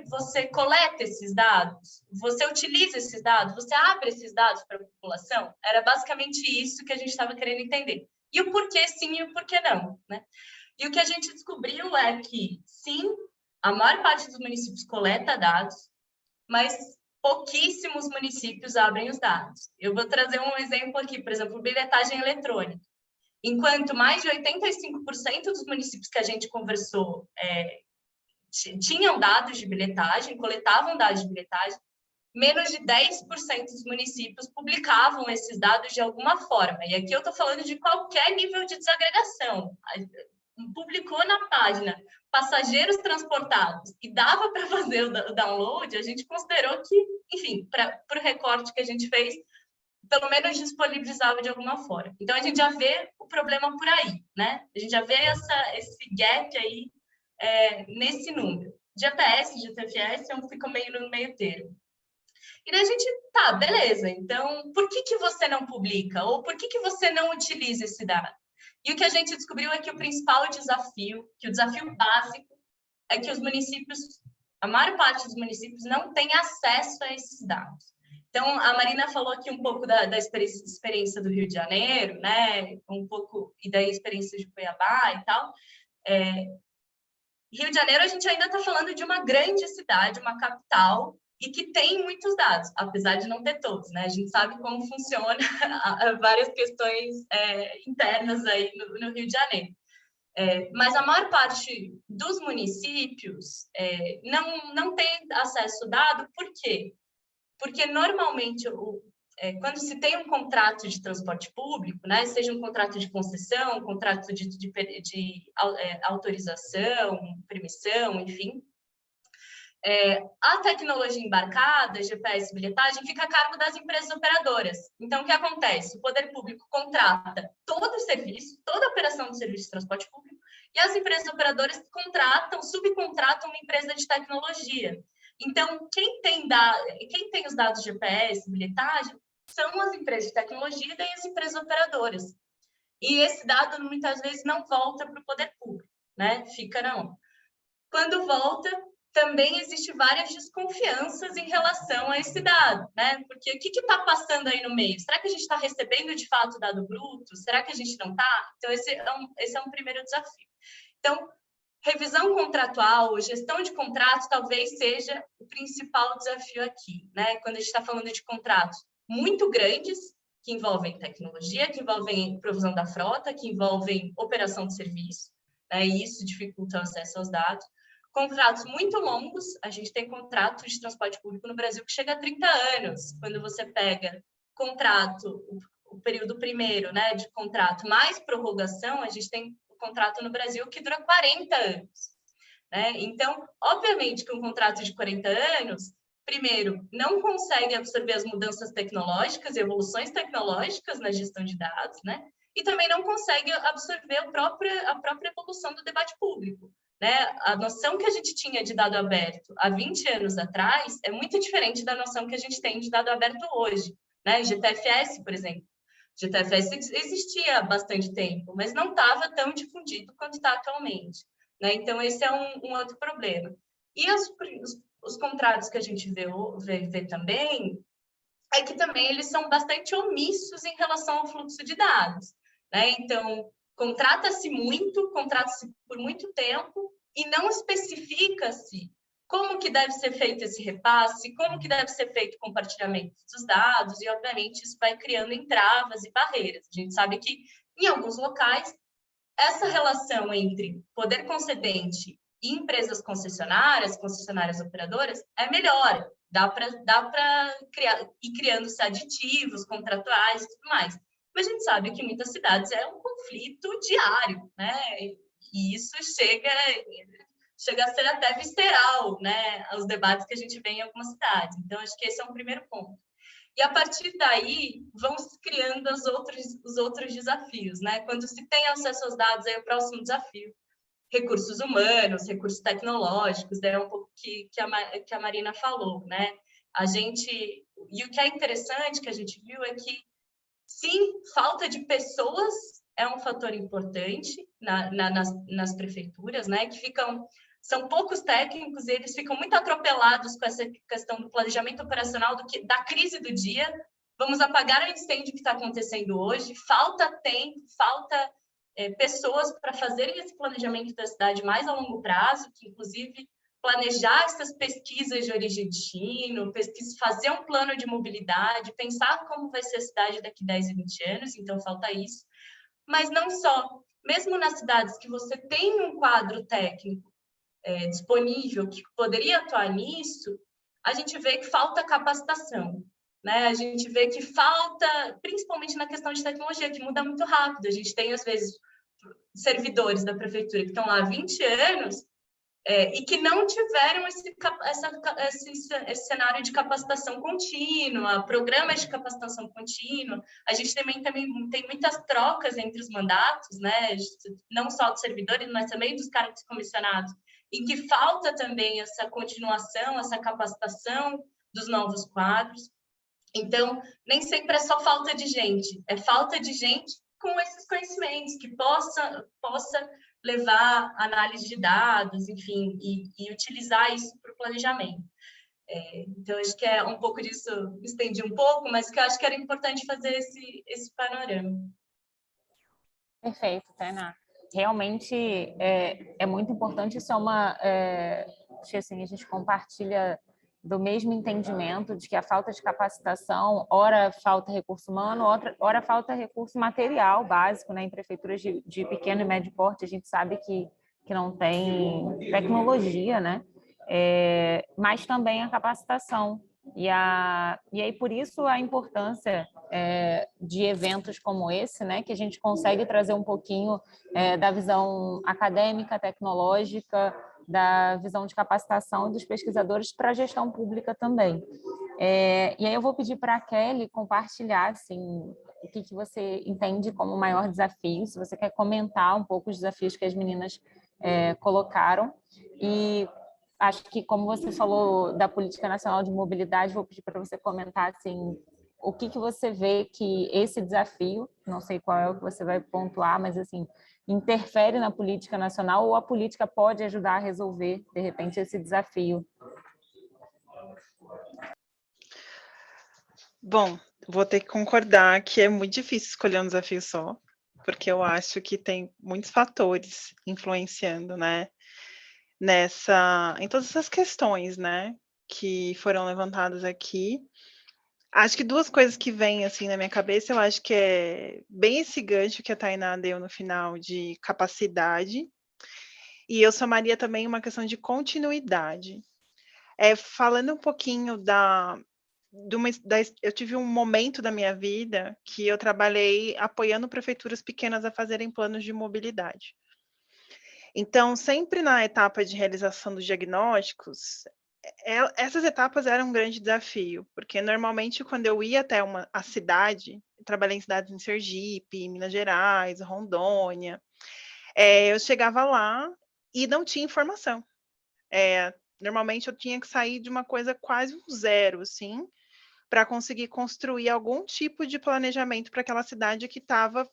você coleta esses dados? Você utiliza esses dados? Você abre esses dados para a população? Era basicamente isso que a gente estava querendo entender. E o porquê sim e o porquê não, né? E o que a gente descobriu é que, sim, a maior parte dos municípios coleta dados, mas pouquíssimos municípios abrem os dados. Eu vou trazer um exemplo aqui, por exemplo, bilhetagem eletrônica. Enquanto mais de 85% dos municípios que a gente conversou tinham dados de bilhetagem, coletavam dados de bilhetagem, menos de 10% dos municípios publicavam esses dados de alguma forma. E aqui eu estou falando de qualquer nível de desagregação. Publicou na página passageiros transportados e dava para fazer o download, a gente considerou que, enfim, para o recorte que a gente fez, pelo menos disponibilizava de alguma forma. Então, a gente já vê o problema por aí, né? A gente já vê esse gap aí nesse número. GPS e GTFS fica meio no meio termo. E daí a gente, tá, beleza, então, por que você não publica? Ou por que você não utiliza esse dado? E o que a gente descobriu é que o principal desafio, que o desafio básico, é que os municípios, a maior parte dos municípios, não tem acesso a esses dados. Então, a Marina falou aqui um pouco da experiência do Rio de Janeiro, né? Um pouco, e da experiência de Cuiabá e tal. Rio de Janeiro, a gente ainda está falando de uma grande cidade, uma capital, e que tem muitos dados, apesar de não ter todos, né? A gente sabe como funciona várias questões internas aí no Rio de Janeiro. Mas a maior parte dos municípios não tem acesso ao dado, por quê? Porque, normalmente, quando se tem um contrato de transporte público, né, seja um contrato de concessão, um contrato de autorização, permissão, enfim, A tecnologia embarcada, GPS, bilhetagem, fica a cargo das empresas operadoras. Então, o que acontece? O poder público contrata todo o serviço, toda a operação de serviço de transporte público, e as empresas operadoras subcontratam uma empresa de tecnologia. Então, quem tem os dados GPS, bilhetagem, são as empresas de tecnologia e as empresas operadoras. E esse dado, muitas vezes, não volta para o poder público, né? Fica na ONU. Quando volta, também existe várias desconfianças em relação a esse dado, né? Porque o que está passando aí no meio? Será que a gente está recebendo, de fato, o dado bruto? Será que a gente não está? Então, esse é um primeiro desafio. Então, revisão contratual, gestão de contratos, talvez seja o principal desafio aqui, né? Quando a gente está falando de contratos muito grandes, que envolvem tecnologia, que envolvem provisão da frota, que envolvem operação de serviço, né? E isso dificulta o acesso aos dados. Contratos muito longos, a gente tem contrato de transporte público no Brasil que chega a 30 anos. Quando você pega contrato, o período primeiro, né, de contrato mais prorrogação, a gente tem o contrato no Brasil que dura 40 anos. Né? Então, obviamente que um contrato de 40 anos, primeiro, não consegue absorver as mudanças tecnológicas e evoluções tecnológicas na gestão de dados, né? E também não consegue absorver a própria evolução do debate público. Né? A noção que a gente tinha de dado aberto há 20 anos atrás é muito diferente da noção que a gente tem de dado aberto hoje. Né? GTFS, por exemplo. GTFS existia há bastante tempo, mas não estava tão difundido quanto está atualmente. Né? Então, esse é um outro problema. E os contratos que a gente vê também, é que também eles são bastante omissos em relação ao fluxo de dados. Né? Então, contrata-se por muito tempo e não especifica-se como que deve ser feito esse repasse, como que deve ser feito o compartilhamento dos dados, e, obviamente, isso vai criando entraves e barreiras. A gente sabe que, em alguns locais, essa relação entre poder concedente e empresas concessionárias operadoras, é melhor. Dá para ir criando-se aditivos contratuais e tudo mais. Mas a gente sabe que em muitas cidades é um conflito diário, né? E isso chega a ser até visceral, né? Os debates que a gente vê em algumas cidades. Então, acho que esse é um primeiro ponto. E, a partir daí, vão se criando os outros desafios, né? Quando se tem acesso aos dados, aí é o próximo desafio. Recursos humanos, recursos tecnológicos, é um pouco que a Marina falou, né? E o que é interessante que a gente viu é que, sim, falta de pessoas é um fator importante nas prefeituras, né? Que são poucos técnicos e eles ficam muito atropelados com essa questão do planejamento operacional da crise do dia. Vamos apagar o incêndio que está acontecendo hoje. Falta tempo, falta pessoas para fazerem esse planejamento da cidade mais a longo prazo, que, inclusive, planejar essas pesquisas de origem e destino, fazer um plano de mobilidade, pensar como vai ser a cidade daqui 10 e 20 anos, então falta isso. Mas não só, mesmo nas cidades que você tem um quadro técnico disponível que poderia atuar nisso, a gente vê que falta capacitação. Né? A gente vê que falta, principalmente na questão de tecnologia, que muda muito rápido. A gente tem, às vezes, servidores da prefeitura que estão lá há 20 anos e que não tiveram esse cenário de capacitação contínua, programas de capacitação contínua. A gente também tem muitas trocas entre os mandatos, né? Não só dos servidores, mas também dos cargos comissionados, em que falta também essa continuação, essa capacitação dos novos quadros. Então, nem sempre é só falta de gente, é falta de gente com esses conhecimentos, que possa levar análise de dados, enfim, e utilizar isso para o planejamento. Então, acho que é um pouco disso, estendi um pouco, mas que eu acho que era importante fazer esse panorama. Perfeito, Tainá. Realmente é muito importante, isso acho que assim, a gente compartilha do mesmo entendimento de que a falta de capacitação, ora falta recurso humano, ora falta recurso material básico, né? Em prefeituras de pequeno e médio porte, a gente sabe que não tem tecnologia, né? Mas também a capacitação. E aí, por isso, a importância de eventos como esse, né? Que a gente consegue trazer um pouquinho da visão acadêmica, tecnológica, da visão de capacitação dos pesquisadores para a gestão pública também. E aí eu vou pedir para a Kelly compartilhar assim, o que você entende como o maior desafio, se você quer comentar um pouco os desafios que as meninas colocaram. E acho que, como você falou da Política Nacional de Mobilidade, vou pedir para você comentar assim, o que você vê que esse desafio, não sei qual é o que você vai pontuar, mas assim, interfere na política nacional ou a política pode ajudar a resolver, de repente, esse desafio? Bom, vou ter que concordar que é muito difícil escolher um desafio só, porque eu acho que tem muitos fatores influenciando, né, em todas essas questões, né, que foram levantadas aqui. Acho que duas coisas que vêm, assim, na minha cabeça, eu acho que é bem esse gancho que a Tainá deu no final de capacidade, e eu somaria também uma questão de continuidade. Falando um pouquinho eu tive um momento da minha vida que eu trabalhei apoiando prefeituras pequenas a fazerem planos de mobilidade. Então, sempre na etapa de realização dos diagnósticos, essas etapas eram um grande desafio, porque normalmente quando eu ia até a cidade, eu trabalhei em cidades em Sergipe, Minas Gerais, Rondônia, eu chegava lá e não tinha informação. Normalmente eu tinha que sair de uma coisa quase um zero, assim, para conseguir construir algum tipo de planejamento para aquela cidade que estava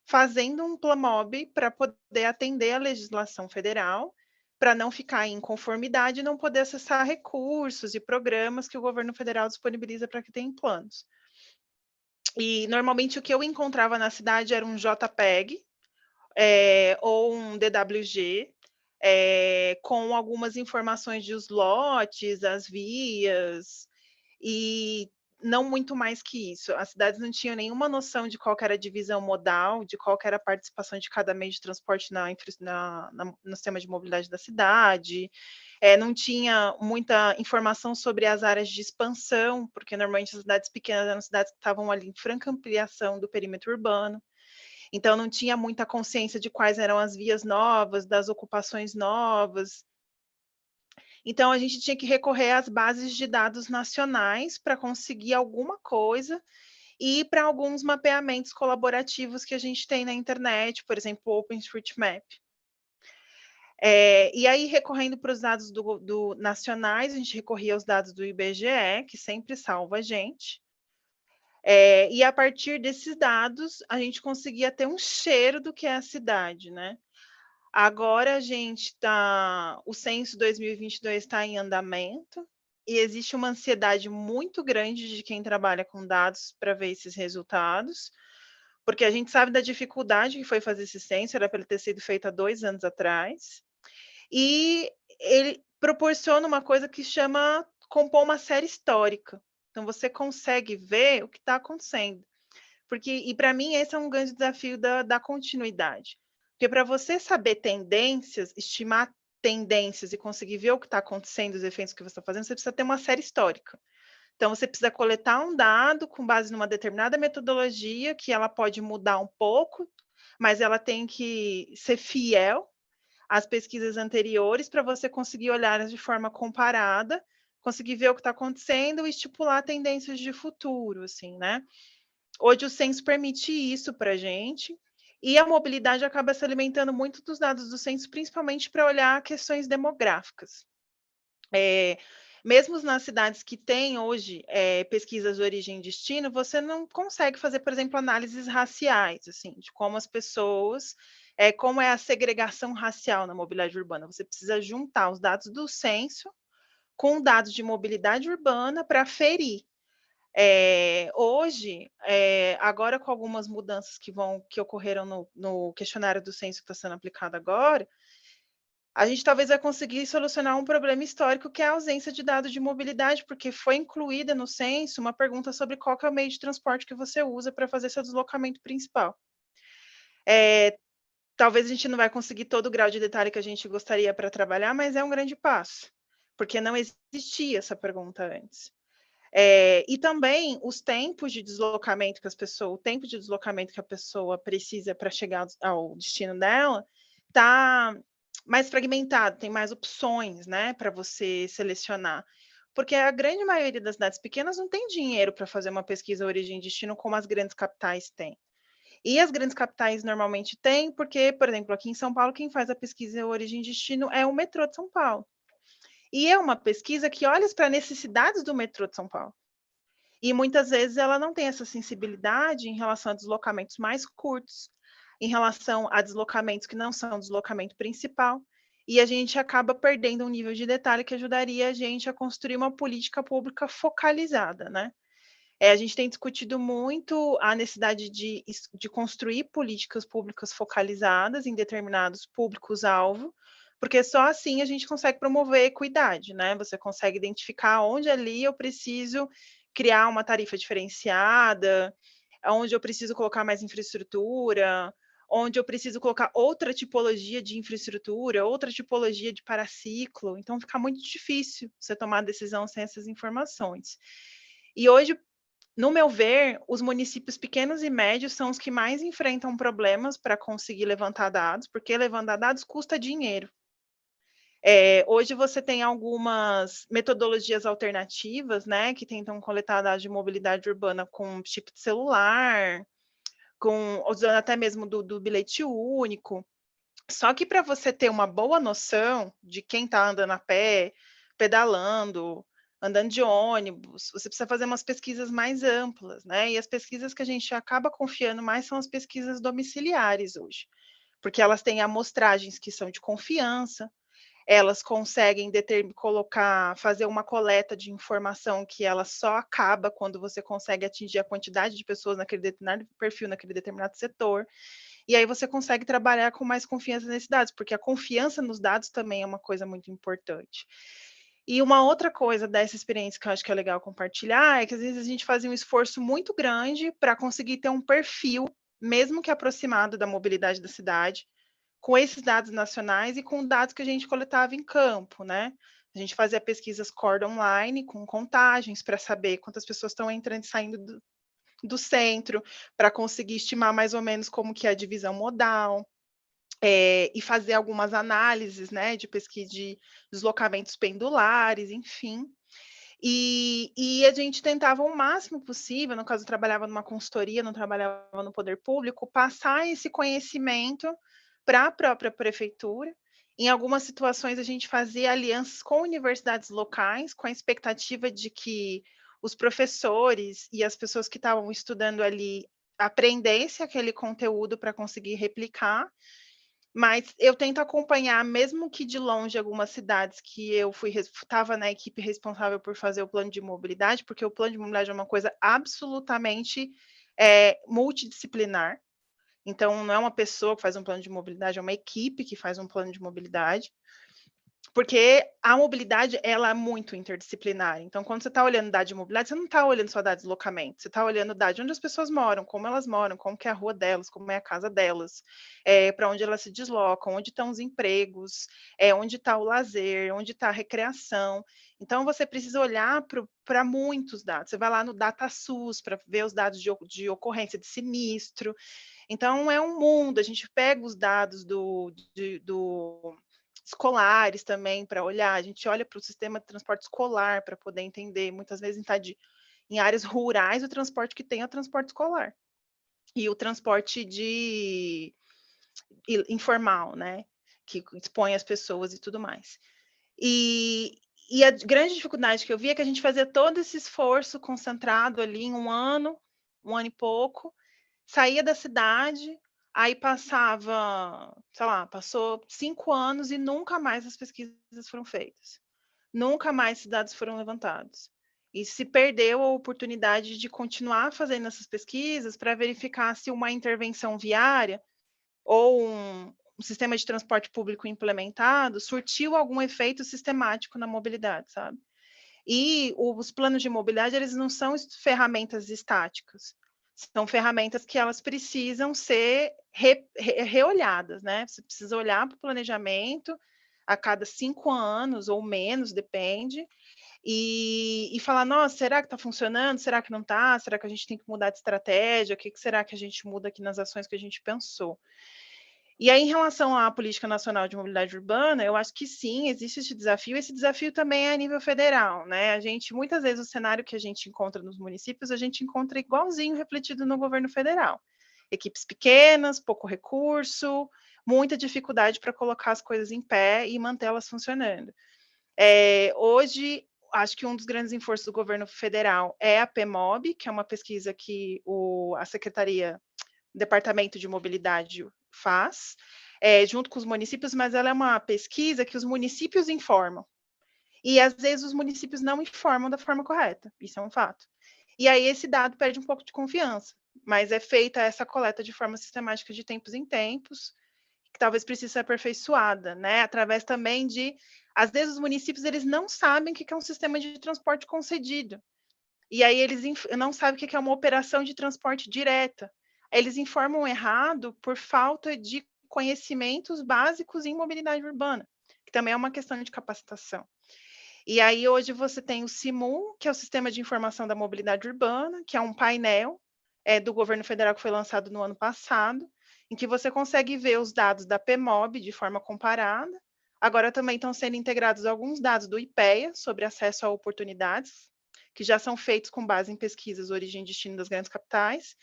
fazendo um PLAMOB para poder atender a legislação federal, para não ficar em conformidade e não poder acessar recursos e programas que o governo federal disponibiliza para que tenha planos. E, normalmente, o que eu encontrava na cidade era um JPEG ou um DWG, com algumas informações dos lotes, as vias, e não muito mais que isso. As cidades não tinham nenhuma noção de qual que era a divisão modal, de qual que era a participação de cada meio de transporte no sistema de mobilidade da cidade. Não tinha muita informação sobre as áreas de expansão, porque normalmente as cidades pequenas eram cidades que estavam ali em franca ampliação do perímetro urbano. Então, não tinha muita consciência de quais eram as vias novas, das ocupações novas. Então, a gente tinha que recorrer às bases de dados nacionais para conseguir alguma coisa e para alguns mapeamentos colaborativos que a gente tem na internet, por exemplo, o OpenStreetMap. E aí, recorrendo para os dados nacionais, a gente recorria aos dados do IBGE, que sempre salva a gente. E a partir desses dados, a gente conseguia ter um cheiro do que é a cidade, né? Agora o censo 2022 está em andamento e existe uma ansiedade muito grande de quem trabalha com dados para ver esses resultados, porque a gente sabe da dificuldade que foi fazer esse censo, era para ele ter sido feito há 2 anos atrás, e ele proporciona uma coisa que chama compor uma série histórica. Então, você consegue ver o que está acontecendo. E para mim, esse é um grande desafio da continuidade. Porque para você saber tendências, estimar tendências e conseguir ver o que está acontecendo, os efeitos que você está fazendo, você precisa ter uma série histórica. Então, você precisa coletar um dado com base numa determinada metodologia, que ela pode mudar um pouco, mas ela tem que ser fiel às pesquisas anteriores para você conseguir olhar de forma comparada, conseguir ver o que está acontecendo e estipular tendências de futuro, assim, né? Hoje o censo permite isso para a gente, e a mobilidade acaba se alimentando muito dos dados do censo, principalmente para olhar questões demográficas. Mesmo nas cidades que têm hoje pesquisas de origem e destino, você não consegue fazer, por exemplo, análises raciais, assim, de como as pessoas, como é a segregação racial na mobilidade urbana. Você precisa juntar os dados do censo com dados de mobilidade urbana para aferir. Hoje, agora com algumas mudanças que ocorreram no questionário do censo que está sendo aplicado agora, a gente talvez vai conseguir solucionar um problema histórico, que é a ausência de dados de mobilidade, porque foi incluída no censo uma pergunta sobre qual que é o meio de transporte que você usa para fazer seu deslocamento principal. Talvez a gente não vai conseguir todo o grau de detalhe que a gente gostaria para trabalhar, mas é um grande passo, porque não existia essa pergunta antes. E também os tempos de deslocamento o tempo de deslocamento que a pessoa precisa para chegar ao destino dela, está mais fragmentado, tem mais opções, né, para você selecionar. Porque a grande maioria das cidades pequenas não tem dinheiro para fazer uma pesquisa origem e destino como as grandes capitais têm. E as grandes capitais normalmente têm, porque, por exemplo, aqui em São Paulo, quem faz a pesquisa origem e destino é o metrô de São Paulo. E é uma pesquisa que olha para as necessidades do metrô de São Paulo. E muitas vezes ela não tem essa sensibilidade em relação a deslocamentos mais curtos, em relação a deslocamentos que não são deslocamento principal, e a gente acaba perdendo um nível de detalhe que ajudaria a gente a construir uma política pública focalizada, né? A gente tem discutido muito a necessidade de construir políticas públicas focalizadas em determinados públicos-alvo, porque só assim a gente consegue promover a equidade, né? Você consegue identificar onde ali eu preciso criar uma tarifa diferenciada, onde eu preciso colocar mais infraestrutura, onde eu preciso colocar outra tipologia de infraestrutura, outra tipologia de paraciclo. Então, fica muito difícil você tomar decisão sem essas informações. E hoje, no meu ver, os municípios pequenos e médios são os que mais enfrentam problemas para conseguir levantar dados, porque levantar dados custa dinheiro. Hoje você tem algumas metodologias alternativas, né, que tentam coletar dados de mobilidade urbana com chip de celular, usando até mesmo do bilhete único. Só que para você ter uma boa noção de quem está andando a pé, pedalando, andando de ônibus, você precisa fazer umas pesquisas mais amplas, né? E as pesquisas que a gente acaba confiando mais são as pesquisas domiciliares hoje, porque elas têm amostragens que são de confiança, elas conseguem fazer uma coleta de informação que ela só acaba quando você consegue atingir a quantidade de pessoas naquele determinado perfil, naquele determinado setor. E aí você consegue trabalhar com mais confiança nesses dados, porque a confiança nos dados também é uma coisa muito importante. E uma outra coisa dessa experiência que eu acho que é legal compartilhar é que às vezes a gente fazia um esforço muito grande para conseguir ter um perfil, mesmo que aproximado da mobilidade da cidade, com esses dados nacionais e com dados que a gente coletava em campo, né? A gente fazia pesquisas cord online com contagens para saber quantas pessoas estão entrando e saindo do centro, para conseguir estimar mais ou menos como que é a divisão modal, e fazer algumas análises, né, de pesquisa de deslocamentos pendulares, enfim. E a gente tentava o máximo possível, no caso eu trabalhava numa consultoria, não trabalhava no poder público, passar esse conhecimento para a própria prefeitura. Em algumas situações a gente fazia alianças com universidades locais, com a expectativa de que os professores e as pessoas que estavam estudando ali aprendessem aquele conteúdo para conseguir replicar, mas eu tento acompanhar, mesmo que de longe, algumas cidades que eu estava na equipe responsável por fazer o plano de mobilidade, porque o plano de mobilidade é uma coisa absolutamente multidisciplinar. Então, não é uma pessoa que faz um plano de mobilidade, é uma equipe que faz um plano de mobilidade. Porque a mobilidade, ela é muito interdisciplinar. Então, quando você está olhando dado de mobilidade, você não está olhando só dado de deslocamento, você está olhando dado de onde as pessoas moram, como que é a rua delas, como é a casa delas, para onde elas se deslocam, onde estão os empregos, onde está o lazer, onde está a recreação. Então, você precisa olhar para muitos dados. Você vai lá no DataSUS para ver os dados de ocorrência de sinistro. Então, é um mundo. A gente pega os dados do escolares também para olhar, a gente olha para o sistema de transporte escolar para poder entender, muitas vezes em áreas rurais o transporte que tem é o transporte escolar, e o transporte informal, né, que expõe as pessoas e tudo mais. E a grande dificuldade que eu vi é que a gente fazia todo esse esforço concentrado ali em um ano e pouco, saía da cidade, aí passou 5 anos e nunca mais as pesquisas foram feitas. Nunca mais esses dados foram levantados. E se perdeu a oportunidade de continuar fazendo essas pesquisas para verificar se uma intervenção viária ou um sistema de transporte público implementado surtiu algum efeito sistemático na mobilidade, sabe? E os planos de mobilidade, eles não são ferramentas estáticas, são ferramentas que elas precisam ser reolhadas, né? Você precisa olhar para o planejamento a cada 5 anos ou menos, depende, e falar, nossa, será que está funcionando? Será que não está? Será que a gente tem que mudar de estratégia? O que será que a gente muda aqui nas ações que a gente pensou? E aí, em relação à Política Nacional de Mobilidade Urbana, eu acho que sim, existe esse desafio também é a nível federal, né? A gente, muitas vezes, o cenário que a gente encontra nos municípios, a gente encontra igualzinho refletido no governo federal. Equipes pequenas, pouco recurso, muita dificuldade para colocar as coisas em pé e mantê-las funcionando. Hoje, acho que um dos grandes esforços do governo federal é a PMOB, que é uma pesquisa que a Secretaria, Departamento de Mobilidade faz, junto com os municípios, mas ela é uma pesquisa que os municípios informam. E, às vezes, os municípios não informam da forma correta, isso é um fato. E aí esse dado perde um pouco de confiança, mas é feita essa coleta de forma sistemática de tempos em tempos, que talvez precise ser aperfeiçoada, né? Através também de, às vezes, os municípios eles não sabem o que é um sistema de transporte concedido. E aí eles não sabem o que é uma operação de transporte direta. Eles informam errado por falta de conhecimentos básicos em mobilidade urbana, que também é uma questão de capacitação. E aí hoje você tem o SIMU, que é o Sistema de Informação da Mobilidade Urbana, que é um painel do governo federal que foi lançado no ano passado, em que você consegue ver os dados da PMOB de forma comparada. Agora também estão sendo integrados alguns dados do IPEA sobre acesso a oportunidades, que já são feitos com base em pesquisas origem e destino das grandes capitais.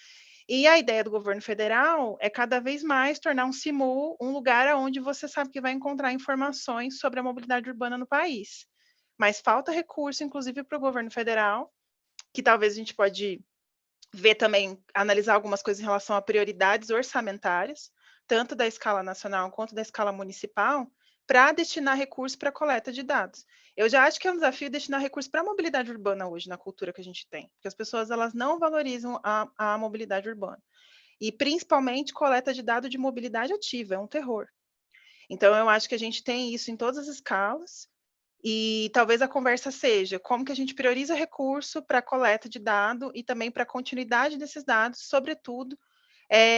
E a ideia do governo federal é cada vez mais tornar um SIMU um lugar onde você sabe que vai encontrar informações sobre a mobilidade urbana no país. Mas falta recurso, inclusive, para o governo federal, que talvez a gente pode ver também, analisar algumas coisas em relação a prioridades orçamentárias, tanto da escala nacional quanto da escala municipal, para destinar recursos para a coleta de dados. Eu já acho que é um desafio destinar recursos para a mobilidade urbana hoje, na cultura que a gente tem, porque as pessoas elas não valorizam a mobilidade urbana. E, principalmente, coleta de dados de mobilidade ativa, é um terror. Então, eu acho que a gente tem isso em todas as escalas, e talvez a conversa seja como que a gente prioriza recurso para a coleta de dado e também para a continuidade desses dados, sobretudo,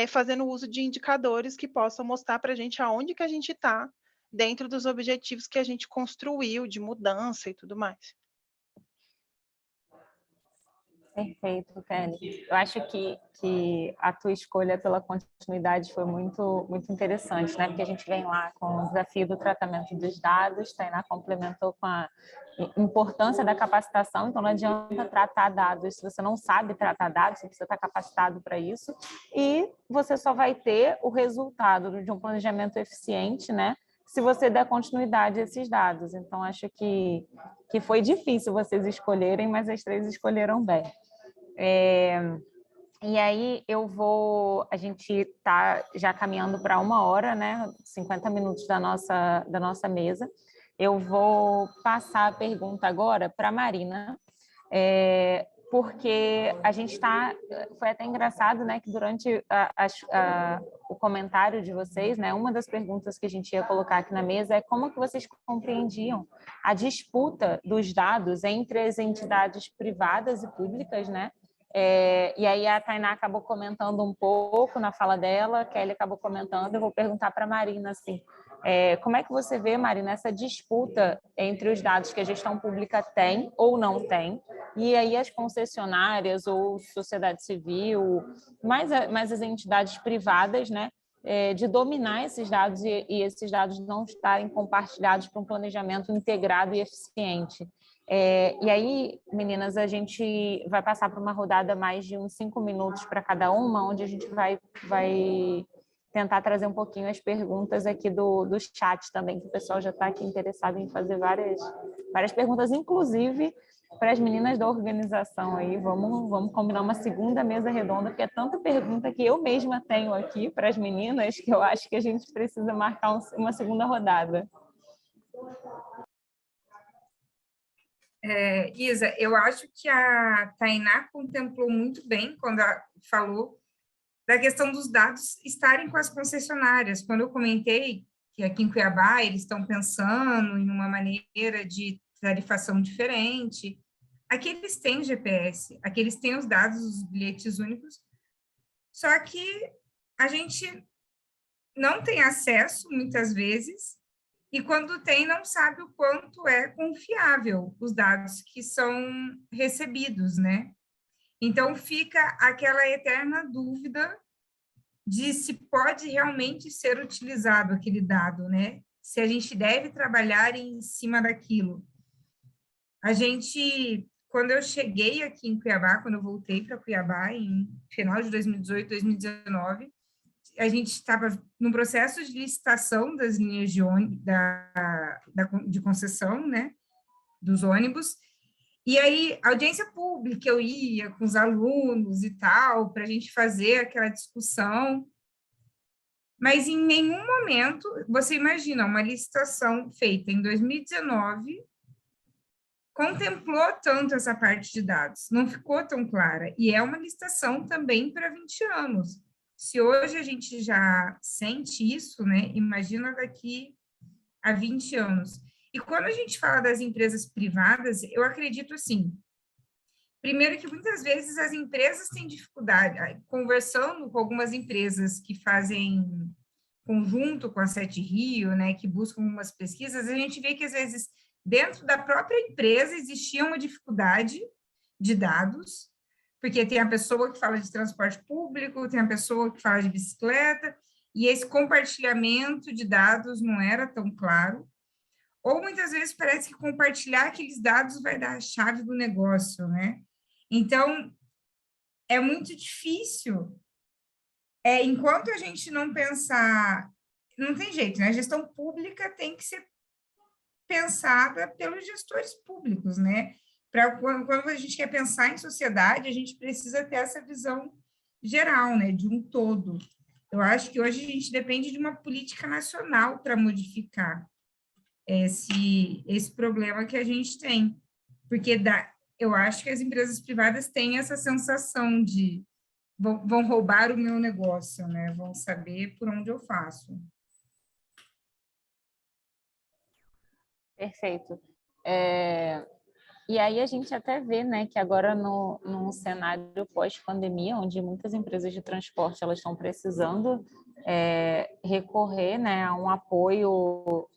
fazendo uso de indicadores que possam mostrar para a gente aonde que a gente está dentro dos objetivos que a gente construiu de mudança e tudo mais. Perfeito, Kelly. Eu acho que a tua escolha pela continuidade foi muito, muito interessante, né? Porque a gente vem lá com o desafio do tratamento dos dados, Tainá complementou com a importância da capacitação, então não adianta tratar dados se você não sabe tratar dados, você precisa estar capacitado para isso, e você só vai ter o resultado de um planejamento eficiente, né? Se você der continuidade a esses dados. Então, acho que foi difícil vocês escolherem, mas as três escolheram bem. E aí a gente está já caminhando para 1 hora, né? 50 minutos da nossa mesa. Eu vou passar a pergunta agora para a Marina, porque a gente foi até engraçado, né, que durante o comentário de vocês, né, uma das perguntas que a gente ia colocar aqui na mesa é como que vocês compreendiam a disputa dos dados entre as entidades privadas e públicas, né? E aí a Tainá acabou comentando um pouco na fala dela, a Kelly acabou comentando, eu vou perguntar para a Marina, assim, como é que você vê, Marina, essa disputa entre os dados que a gestão pública tem ou não tem, e aí as concessionárias ou sociedade civil, mais as entidades privadas, né, de dominar esses dados e esses dados não estarem compartilhados para um planejamento integrado e eficiente. E aí, meninas, a gente vai passar por uma rodada mais de uns 5 minutos para cada uma, onde a gente vai tentar trazer um pouquinho as perguntas aqui do chat também, que o pessoal já está aqui interessado em fazer várias perguntas, inclusive para as meninas da organização aí. Vamos combinar uma segunda mesa redonda, porque é tanta pergunta que eu mesma tenho aqui para as meninas que eu acho que a gente precisa marcar uma segunda rodada. Isa, eu acho que a Tainá contemplou muito bem quando ela falou da questão dos dados estarem com as concessionárias. Quando eu comentei que aqui em Cuiabá eles estão pensando em uma maneira de tarifação diferente, aqui eles têm o GPS, aqui eles têm os dados dos bilhetes únicos, só que a gente não tem acesso, muitas vezes, e quando tem, não sabe o quanto é confiável os dados que são recebidos, né? Então, fica aquela eterna dúvida de se pode realmente ser utilizado aquele dado, né? Se a gente deve trabalhar em cima daquilo. A gente, quando eu cheguei aqui em Cuiabá, quando eu voltei para Cuiabá, em final de 2018, 2019, a gente estava no processo de licitação das linhas de ônibus, de concessão, né, dos ônibus, e aí, audiência pública, eu ia com os alunos e tal, para a gente fazer aquela discussão, mas em nenhum momento, você imagina, uma licitação feita em 2019, contemplou tanto essa parte de dados, não ficou tão clara, e é uma licitação também para 20 anos. Se hoje a gente já sente isso, né, imagina daqui a 20 anos. E quando a gente fala das empresas privadas, eu acredito assim, primeiro que muitas vezes as empresas têm dificuldade, conversando com algumas empresas que fazem conjunto com a Sete Rio, né, que buscam algumas pesquisas, a gente vê que às vezes dentro da própria empresa existia uma dificuldade de dados, porque tem a pessoa que fala de transporte público, tem a pessoa que fala de bicicleta, e esse compartilhamento de dados não era tão claro, ou muitas vezes parece que compartilhar aqueles dados vai dar a chave do negócio, né? Então, é muito difícil, enquanto a gente não pensar, não tem jeito, né? A gestão pública tem que ser pensada pelos gestores públicos, né? Quando a gente quer pensar em sociedade, a gente precisa ter essa visão geral, né? De um todo. Eu acho que hoje a gente depende de uma política nacional para modificar esse problema que a gente tem. Porque eu acho que as empresas privadas têm essa sensação de vão roubar o meu negócio, né? Vão saber por onde eu faço. Perfeito. E aí a gente até vê, né, que agora num cenário pós-pandemia, onde muitas empresas de transporte elas estão precisando recorrer, né, a um apoio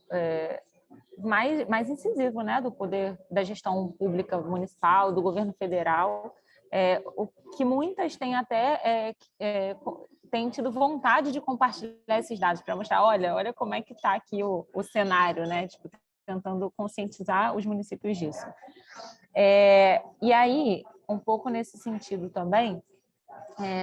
mais incisivo, né, do poder da gestão pública municipal, do governo federal, o que muitas têm até têm tido vontade de compartilhar esses dados para mostrar, olha como é que está aqui o cenário, né, tipo, tentando conscientizar os municípios disso. E aí, um pouco nesse sentido também,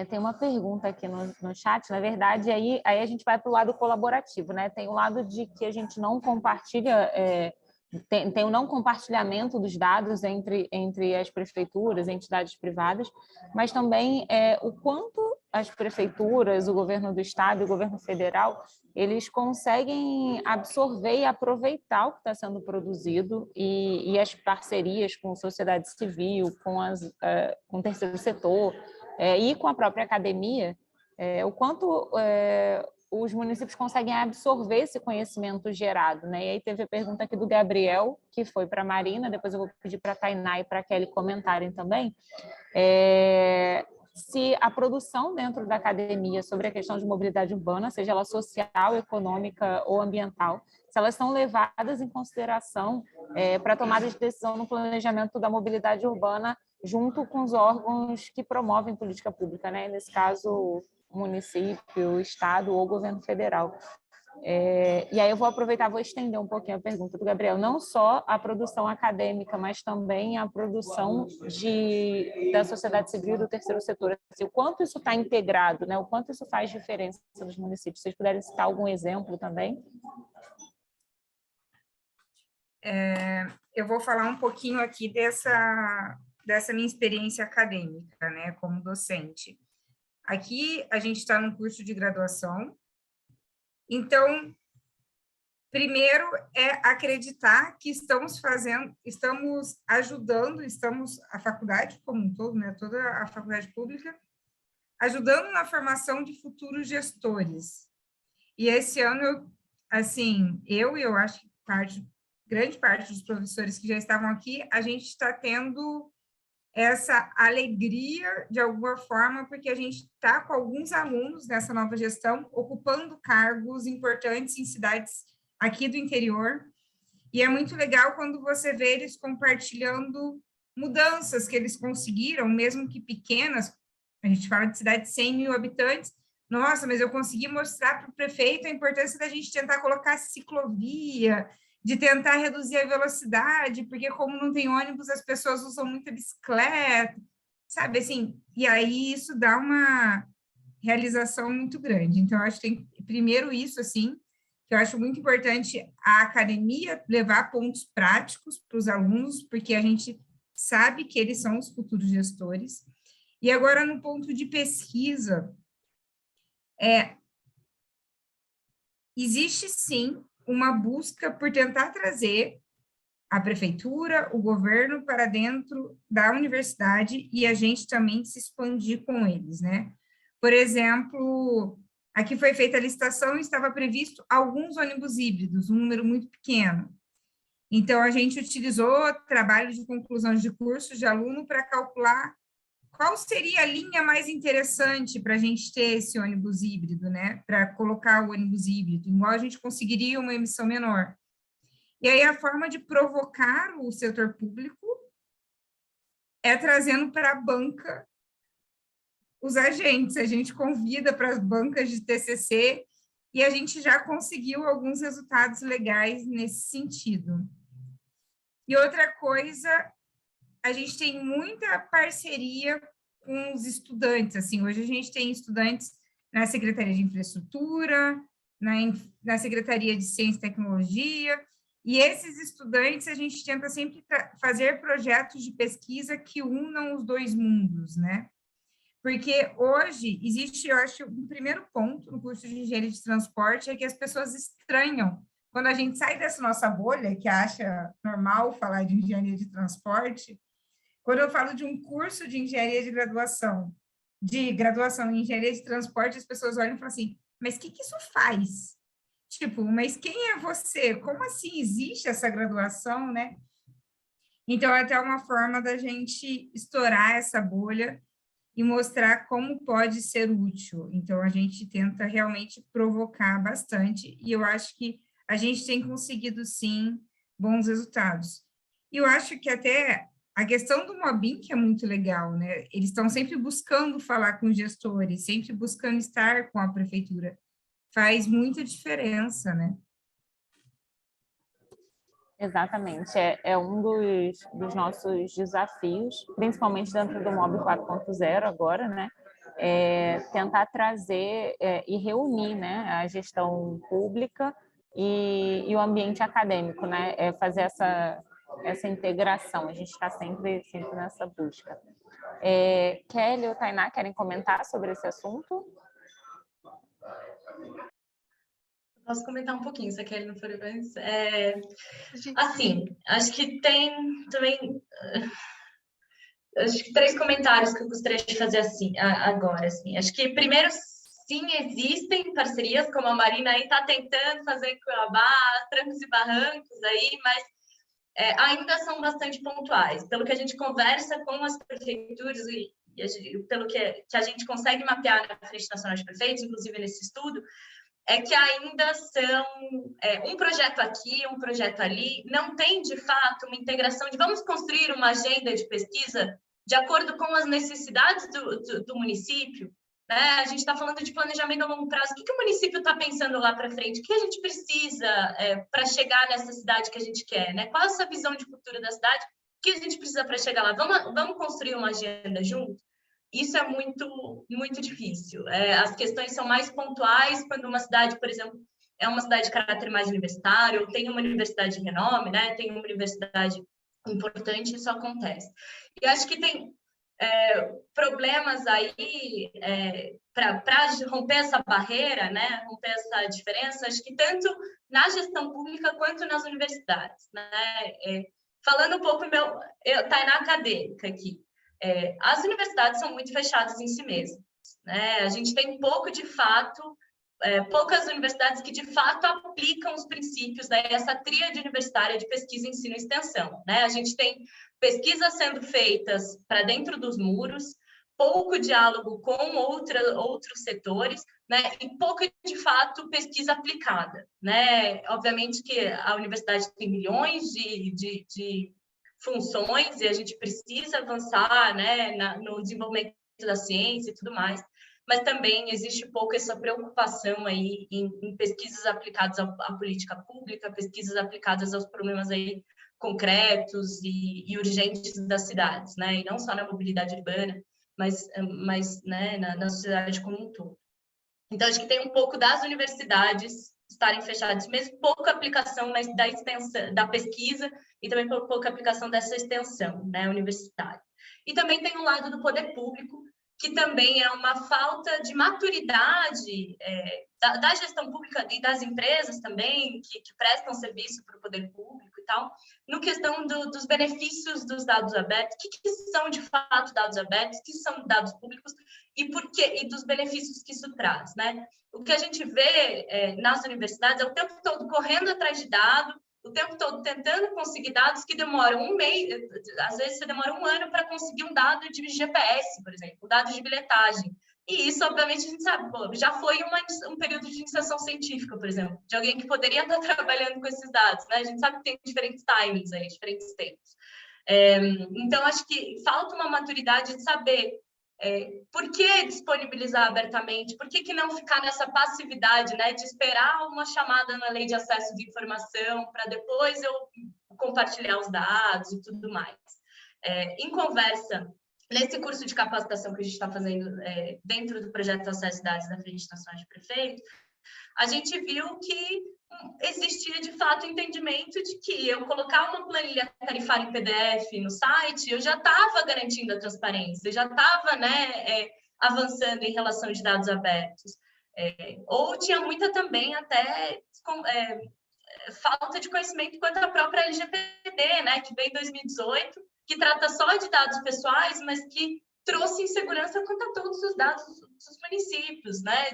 tem uma pergunta aqui no chat, na verdade, aí a gente vai para o lado colaborativo, né? Tem o lado de que a gente não compartilha, tem o não compartilhamento dos dados entre as prefeituras, entidades privadas, mas também o quanto as prefeituras, o governo do estado e o governo federal, eles conseguem absorver e aproveitar o que está sendo produzido e as parcerias com a sociedade civil, com o terceiro setor e com a própria academia, o quanto os municípios conseguem absorver esse conhecimento gerado, né? E aí teve a pergunta aqui do Gabriel, que foi para a Marina, depois eu vou pedir para a Tainá e para a Kelly comentarem também, se a produção dentro da academia sobre a questão de mobilidade urbana, seja ela social, econômica ou ambiental, se elas são levadas em consideração para a tomada de decisão no planejamento da mobilidade urbana junto com os órgãos que promovem política pública, né? Nesse caso, município, estado ou governo federal. E aí eu vou aproveitar, vou estender um pouquinho a pergunta do Gabriel, não só a produção acadêmica, mas também a produção da sociedade civil e do terceiro setor. Assim, o quanto isso está integrado, né? O quanto isso faz diferença nos municípios. Se vocês puderem citar algum exemplo também. Eu vou falar um pouquinho aqui dessa minha experiência acadêmica, né, como docente. Aqui a gente está num curso de graduação, então, primeiro é acreditar que estamos ajudando, a faculdade como um todo, né, toda a faculdade pública, ajudando na formação de futuros gestores. E esse ano, eu acho que grande parte dos professores que já estavam aqui, a gente está tendo essa alegria, de alguma forma, porque a gente está com alguns alunos nessa nova gestão, ocupando cargos importantes em cidades aqui do interior, e é muito legal quando você vê eles compartilhando mudanças que eles conseguiram, mesmo que pequenas, a gente fala de cidade de 100 mil habitantes, Nossa, mas eu consegui mostrar para o prefeito a importância da gente tentar colocar ciclovia, de tentar reduzir a velocidade, porque como não tem ônibus, as pessoas usam muita bicicleta, sabe, assim, e aí isso dá uma realização muito grande. Então, eu acho que tem, primeiro, isso, assim, que eu acho muito importante a academia levar pontos práticos para os alunos, porque a gente sabe que eles são os futuros gestores. E agora, no ponto de pesquisa, existe, sim, uma busca por tentar trazer a prefeitura, o governo para dentro da universidade e a gente também se expandir com eles, né? Por exemplo, aqui foi feita a licitação e estava previsto alguns ônibus híbridos, um número muito pequeno. Então, a gente utilizou trabalho de conclusão de curso de aluno para calcular qual seria a linha mais interessante para a gente ter esse ônibus híbrido, né? Para colocar o ônibus híbrido, igual a gente conseguiria uma emissão menor. E aí, a forma de provocar o setor público é trazendo para a banca os agentes. A gente convida para as bancas de TCC e a gente já conseguiu alguns resultados legais nesse sentido. E outra coisa, a gente tem muita parceria com os estudantes. Assim, hoje a gente tem estudantes na Secretaria de Infraestrutura, na Secretaria de Ciência e Tecnologia, e esses estudantes, a gente tenta sempre fazer projetos de pesquisa que unam os dois mundos, né? Porque hoje existe, eu acho, um primeiro ponto no curso de Engenharia de Transporte é que as pessoas estranham quando a gente sai dessa nossa bolha, que acha normal falar de Engenharia de Transporte. Quando eu falo de um curso de Engenharia de graduação em Engenharia de Transporte, as pessoas olham e falam assim, mas o que isso faz? Tipo, mas quem é você? Como assim existe essa graduação, né? Então, é até uma forma da gente estourar essa bolha e mostrar como pode ser útil. Então, a gente tenta realmente provocar bastante, e eu acho que a gente tem conseguido, sim, bons resultados. E eu acho que até a questão do mobbing que é muito legal, né? Eles estão sempre buscando falar com os gestores, sempre buscando estar com a prefeitura. Faz muita diferença, né? Exatamente, é um dos nossos desafios, principalmente dentro do MOB 4.0 agora, né? É tentar trazer e reunir, né, a gestão pública e o ambiente acadêmico, né? É fazer essa integração, a gente está sempre nessa busca. Kelly ou Tainá querem comentar sobre esse assunto? Posso comentar um pouquinho, se a Kelly não for antes. Assim, acho que tem também... Acho que 3 comentários que eu gostaria de fazer assim, agora. Assim. Acho que, primeiro, sim, existem parcerias, como a Marina aí está tentando fazer com Cuiabá, trancos e barrancos aí, mas ainda são bastante pontuais. Pelo que a gente conversa com as prefeituras e pelo que a gente consegue mapear na Frente Nacional de Prefeitos, inclusive nesse estudo, é que ainda são um projeto aqui, um projeto ali, não tem, de fato, uma integração de vamos construir uma agenda de pesquisa de acordo com as necessidades do município, né? A gente está falando de planejamento a longo prazo. O que o município está pensando lá para frente? O que a gente precisa para chegar nessa cidade que a gente quer, né? Qual é essa visão de futuro da cidade? O que a gente precisa para chegar lá? Vamos construir uma agenda junto? Isso é muito, muito difícil. As questões são mais pontuais quando uma cidade, por exemplo, é uma cidade de caráter mais universitário, ou tem uma universidade de renome, né? Tem uma universidade importante, isso acontece. E acho que tem problemas aí para romper essa barreira, né? Romper essa diferença, acho que tanto na gestão pública quanto nas universidades, né? Falando um pouco, tá na acadêmica aqui. As universidades são muito fechadas em si mesmas, né? A gente tem poucas universidades que de fato aplicam os princípios dessa tríade universitária de pesquisa, ensino e extensão, né? A gente tem pesquisas sendo feitas para dentro dos muros, pouco diálogo com outros setores, né? E pouca, de fato, pesquisa aplicada, né? Obviamente que a universidade tem milhões de funções e a gente precisa avançar, né, no desenvolvimento da ciência e tudo mais, mas também existe pouco essa preocupação aí em pesquisas aplicadas à política pública, pesquisas aplicadas aos problemas aí concretos e urgentes das cidades, né? E não só na mobilidade urbana, mas né, na sociedade como um todo. Então, acho que tem um pouco das universidades estarem fechadas, mesmo pouca aplicação da extensão, da pesquisa e também pouca aplicação dessa extensão, né, universitária. E também tem o lado do poder público, que também é uma falta de maturidade da gestão pública e das empresas também, que prestam serviço para o poder público e tal, no questão dos benefícios dos dados abertos, o que são de fato dados abertos, o que são dados públicos e por quê, e dos benefícios que isso traz, né? O que a gente vê nas universidades é o tempo todo correndo atrás de dados, o tempo todo tentando conseguir dados que demoram um mês, às vezes você demora um ano para conseguir um dado de GPS, por exemplo, um dado de bilhetagem. E isso, obviamente, a gente sabe, já foi um período de iniciação científica, por exemplo, de alguém que poderia estar trabalhando com esses dados, né? A gente sabe que tem diferentes timings aí, diferentes tempos. Então, acho que falta uma maturidade de saber por que disponibilizar abertamente, por que não ficar nessa passividade, né, de esperar uma chamada na lei de acesso de informação para depois eu compartilhar os dados e tudo mais. Em conversa, nesse curso de capacitação que a gente está fazendo dentro do projeto Acesso Dados da Frente Nacional de Prefeitos, a gente viu que existia, de fato, entendimento de que eu colocar uma planilha tarifária em PDF no site, eu já estava garantindo a transparência, eu já estava, né, avançando em relação de dados abertos. Ou tinha muita também até falta de conhecimento quanto à própria LGPD, né, que veio em 2018, que trata só de dados pessoais, mas que trouxe insegurança quanto a todos os dados dos municípios, né?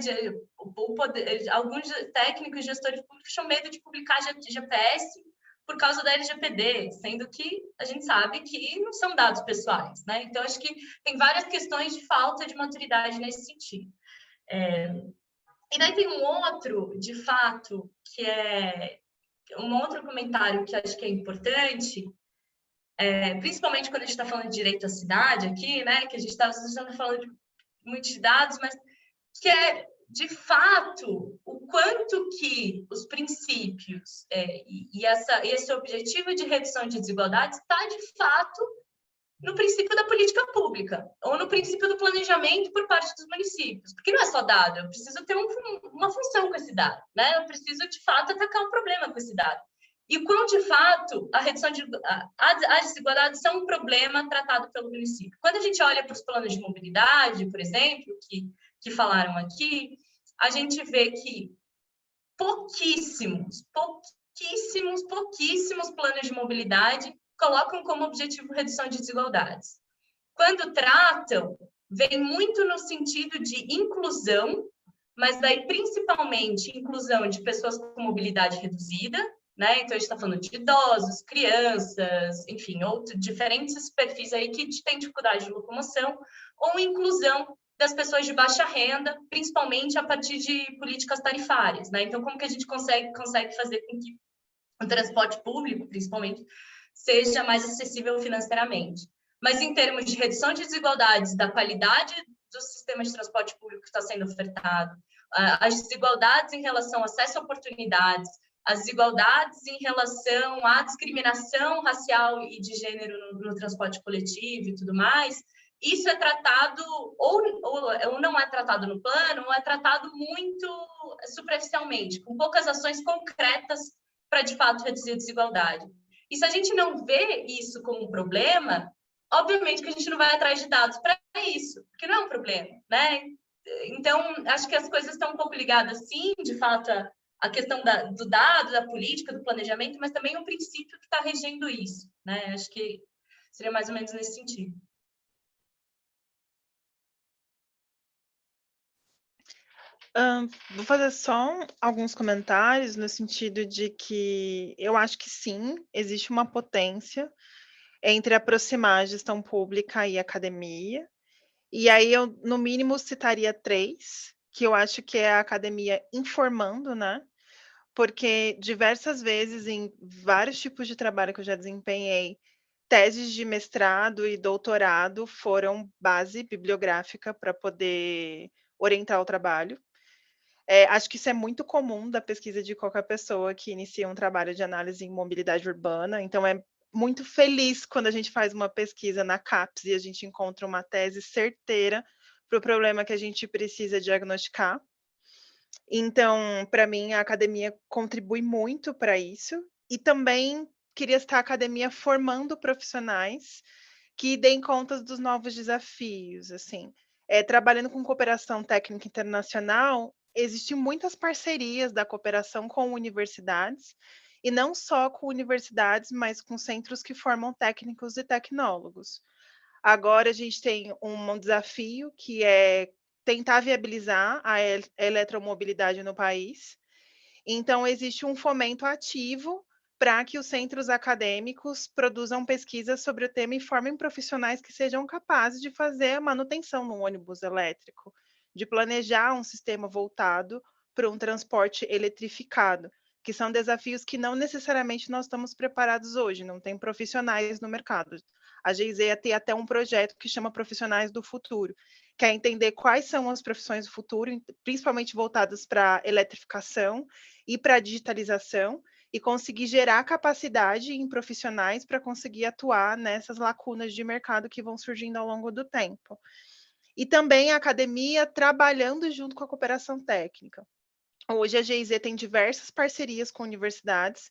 Alguns técnicos e gestores públicos tinham medo de publicar GPS por causa da LGPD, sendo que a gente sabe que não são dados pessoais, né? Então, acho que tem várias questões de falta de maturidade nesse sentido. E daí tem um outro, de fato, que é um outro comentário que acho que é importante, principalmente quando a gente está falando de direito à cidade aqui, né, que a gente está falando de muitos dados, mas que é, de fato, o quanto que os princípios e esse objetivo de redução de desigualdades está, de fato, no princípio da política pública, ou no princípio do planejamento por parte dos municípios. Porque não é só dado, eu preciso ter uma função com esse dado, né? Eu preciso, de fato, atacar um problema com esse dado. E quando, de fato, as desigualdades são um problema tratado pelo município. Quando a gente olha para os planos de mobilidade, por exemplo, que falaram aqui, a gente vê que pouquíssimos planos de mobilidade colocam como objetivo redução de desigualdades. Quando tratam, vem muito no sentido de inclusão, mas daí principalmente inclusão de pessoas com mobilidade reduzida, né? Então, a gente está falando de idosos, crianças, enfim, diferentes perfis aí que têm dificuldade de locomoção, ou inclusão das pessoas de baixa renda, principalmente a partir de políticas tarifárias, né? Então, como que a gente consegue fazer com que o transporte público, principalmente, seja mais acessível financeiramente? Mas em termos de redução de desigualdades, da qualidade do sistema de transporte público que está sendo ofertado, as desigualdades em relação ao acesso a oportunidades, as desigualdades em relação à discriminação racial e de gênero no transporte coletivo e tudo mais, isso é tratado, ou não é tratado no plano, ou é tratado muito superficialmente, com poucas ações concretas para, de fato, reduzir a desigualdade. E se a gente não vê isso como um problema, obviamente que a gente não vai atrás de dados para isso, porque não é um problema, né? Então, acho que as coisas estão um pouco ligadas, sim, de fato, a questão do dado, da política, do planejamento, mas também o princípio que está regendo isso, né? Acho que seria mais ou menos nesse sentido. Vou fazer só alguns comentários no sentido de que eu acho que sim, existe uma potência entre aproximar a gestão pública e a academia, e aí eu, no mínimo, citaria 3, que eu acho que é a academia informando, né? Porque diversas vezes, em vários tipos de trabalho que eu já desempenhei, teses de mestrado e doutorado foram base bibliográfica para poder orientar o trabalho. Acho que isso é muito comum da pesquisa de qualquer pessoa que inicia um trabalho de análise em mobilidade urbana, então é muito feliz quando a gente faz uma pesquisa na CAPES e a gente encontra uma tese certeira para o problema que a gente precisa diagnosticar. Então, para mim, a academia contribui muito para isso, e também queria estar a academia formando profissionais que deem conta dos novos desafios, assim. Trabalhando com cooperação técnica internacional, existem muitas parcerias da cooperação com universidades, e não só com universidades, mas com centros que formam técnicos e tecnólogos. Agora a gente tem um desafio que é tentar viabilizar a eletromobilidade no país. Então, existe um fomento ativo para que os centros acadêmicos produzam pesquisas sobre o tema e formem profissionais que sejam capazes de fazer a manutenção no ônibus elétrico, de planejar um sistema voltado para um transporte eletrificado, que são desafios que não necessariamente nós estamos preparados hoje, não tem profissionais no mercado. A GIZ tem até um projeto que chama Profissionais do Futuro, que é entender quais são as profissões do futuro, principalmente voltadas para a eletrificação e para a digitalização, e conseguir gerar capacidade em profissionais para conseguir atuar nessas lacunas de mercado que vão surgindo ao longo do tempo. E também a academia trabalhando junto com a cooperação técnica. Hoje a GIZ tem diversas parcerias com universidades,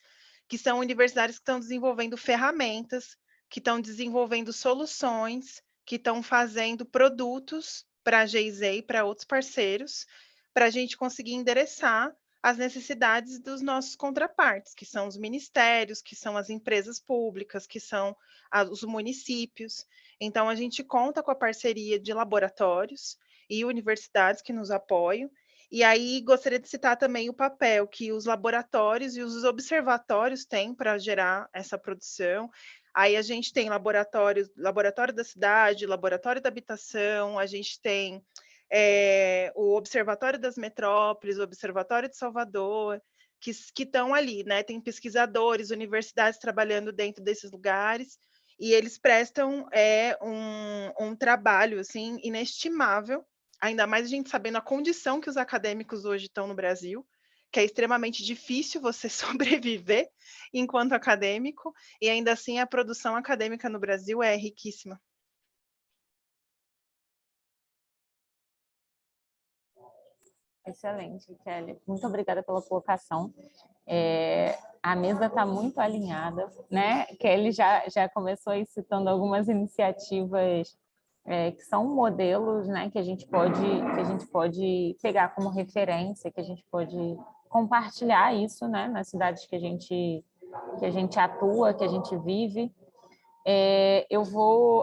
que são universidades que estão desenvolvendo ferramentas, que estão desenvolvendo soluções, que estão fazendo produtos para a GIZ e para outros parceiros, para a gente conseguir endereçar as necessidades dos nossos contrapartes, que são os ministérios, que são as empresas públicas, que são os municípios. Então, a gente conta com a parceria de laboratórios e universidades que nos apoiam. E aí, gostaria de citar também o papel que os laboratórios e os observatórios têm para gerar essa produção. Aí a gente tem laboratório da cidade, laboratório da habitação, a gente tem o Observatório das Metrópoles, o Observatório de Salvador, que estão ali, né? Tem pesquisadores, universidades trabalhando dentro desses lugares, e eles prestam um trabalho assim, inestimável, ainda mais a gente sabendo a condição que os acadêmicos hoje estão no Brasil, que é extremamente difícil você sobreviver enquanto acadêmico, e ainda assim a produção acadêmica no Brasil é riquíssima. Excelente, Kelly. Muito obrigada pela colocação. A mesa está muito alinhada, né? Kelly já começou aí citando algumas iniciativas que são modelos, né? Que a gente pode pegar como referência, que a gente pode compartilhar isso, né? Nas cidades que a gente atua, que a gente vive.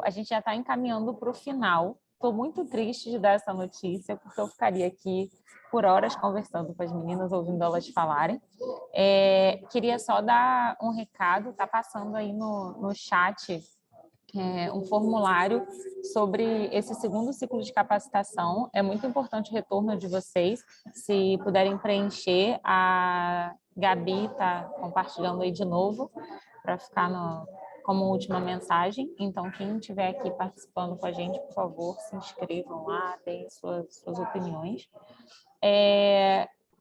A gente já está encaminhando para o final. Estou muito triste de dar essa notícia, porque eu ficaria aqui por horas conversando com as meninas, ouvindo elas falarem. Queria só dar um recado, está passando aí no chat um formulário sobre esse segundo ciclo de capacitação. É muito importante o retorno de vocês, se puderem preencher. A Gabi está compartilhando aí de novo, para ficar como última mensagem. Então, quem estiver aqui participando com a gente, por favor, se inscrevam lá, deem suas opiniões.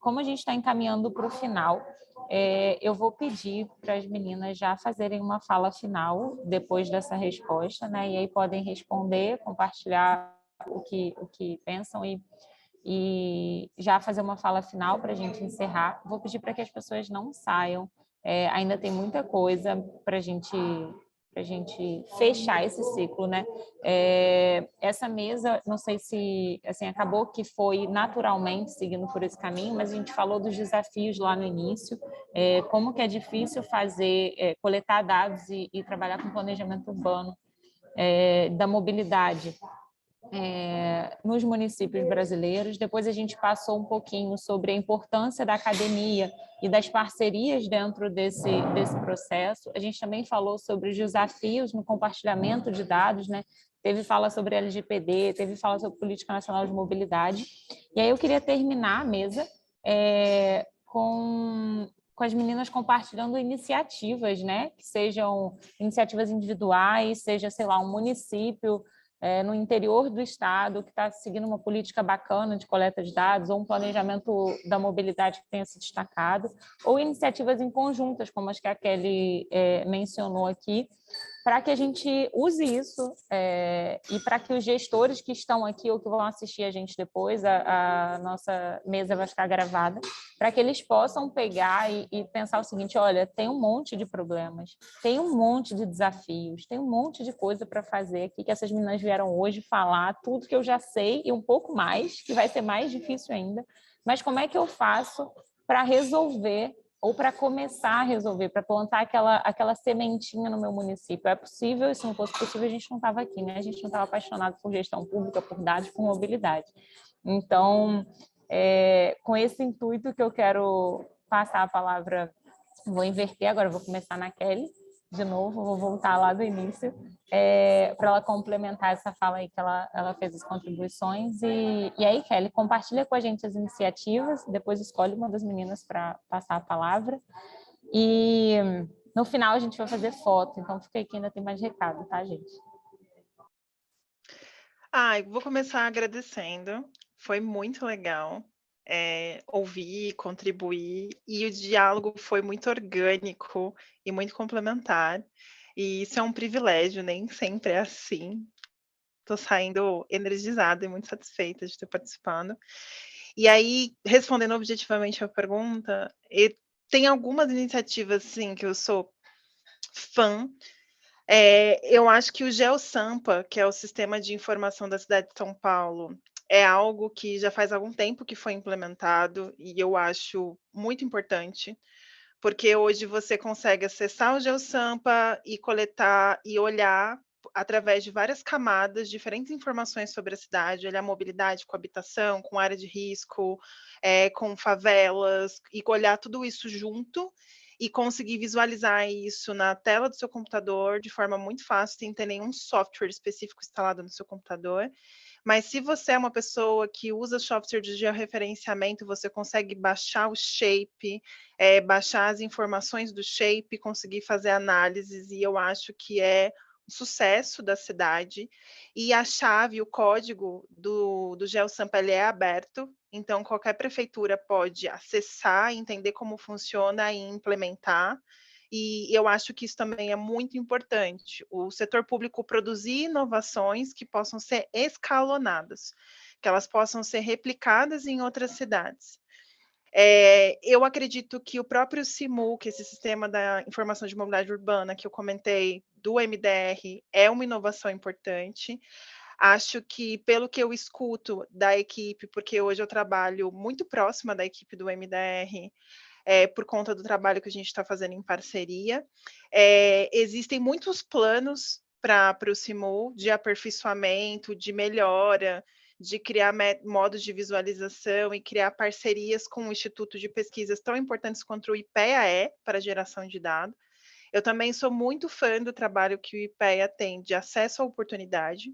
Como a gente está encaminhando para o final, eu vou pedir para as meninas já fazerem uma fala final depois dessa resposta, né? E aí podem responder, compartilhar o que pensam e já fazer uma fala final para a gente encerrar. Vou pedir para que as pessoas não saiam, ainda tem muita coisa para a gente fechar esse ciclo, né? Essa mesa, não sei se assim, acabou que foi naturalmente seguindo por esse caminho, mas a gente falou dos desafios lá no início, como que é difícil coletar dados e trabalhar com planejamento urbano da mobilidade nos municípios brasileiros. Depois a gente passou um pouquinho sobre a importância da academia e das parcerias dentro desse processo. A gente também falou sobre os desafios no compartilhamento de dados, né? Teve fala sobre LGPD, teve fala sobre Política Nacional de Mobilidade. E aí eu queria terminar a mesa com as meninas compartilhando iniciativas, né? Que sejam iniciativas individuais, seja, sei lá, um município no interior do estado que está seguindo uma política bacana de coleta de dados, ou um planejamento da mobilidade que tenha se destacado, ou iniciativas em conjuntas, como as que a Kelly mencionou aqui, para que a gente use isso e para que os gestores que estão aqui ou que vão assistir a gente depois, a nossa mesa vai ficar gravada, para que eles possam pegar e pensar o seguinte: olha, tem um monte de problemas, tem um monte de desafios, tem um monte de coisa para fazer aqui, que essas meninas vieram hoje falar tudo que eu já sei e um pouco mais, que vai ser mais difícil ainda, mas como é que eu faço para resolver ou para começar a resolver, para plantar aquela sementinha no meu município? É possível, e se não fosse possível, a gente não estava aqui, né? A gente não estava apaixonado por gestão pública, por dados, por mobilidade. Então, com esse intuito que eu quero passar a palavra, vou inverter agora, vou começar na Kelly, de novo, vou voltar lá do início, para ela complementar essa fala aí que ela fez as contribuições. E aí, Kelly, compartilha com a gente as iniciativas, depois escolhe uma das meninas para passar a palavra. E no final a gente vai fazer foto, então fica aí que ainda tem mais recado, tá, gente? Vou começar agradecendo, foi muito legal ouvir, contribuir, e o diálogo foi muito orgânico e muito complementar, e isso é um privilégio, nem sempre é assim. Estou saindo energizada e muito satisfeita de estar participando. E aí, respondendo objetivamente a pergunta, tem algumas iniciativas, sim, que eu sou fã. Eu acho que o GeoSampa, que é o Sistema de Informação da Cidade de São Paulo, é algo que já faz algum tempo que foi implementado e eu acho muito importante, porque hoje você consegue acessar o GeoSampa e coletar e olhar através de várias camadas, diferentes informações sobre a cidade, olhar mobilidade com habitação, com área de risco, com favelas, e olhar tudo isso junto e conseguir visualizar isso na tela do seu computador de forma muito fácil, sem ter nenhum software específico instalado no seu computador. Mas se você é uma pessoa que usa software de georreferenciamento, você consegue baixar o shape, baixar as informações do shape, conseguir fazer análises, e eu acho que é um sucesso da cidade. E a chave, o código do GeoSampa, ele é aberto, então qualquer prefeitura pode acessar, entender como funciona e implementar. E eu acho que isso também é muito importante, o setor público produzir inovações que possam ser escalonadas, que elas possam ser replicadas em outras cidades. Eu acredito que o próprio SIMU, que é esse Sistema da Informação de Mobilidade Urbana, que eu comentei, do MDR, é uma inovação importante. Acho que, pelo que eu escuto da equipe, porque hoje eu trabalho muito próxima da equipe do MDR, por conta do trabalho que a gente está fazendo em parceria. Existem muitos planos para o SIMU, de aperfeiçoamento, de melhora, de criar modos de visualização e criar parcerias com o Instituto de Pesquisas tão importantes quanto o IPEA para a geração de dados. Eu também sou muito fã do trabalho que o IPEA tem de acesso à oportunidade,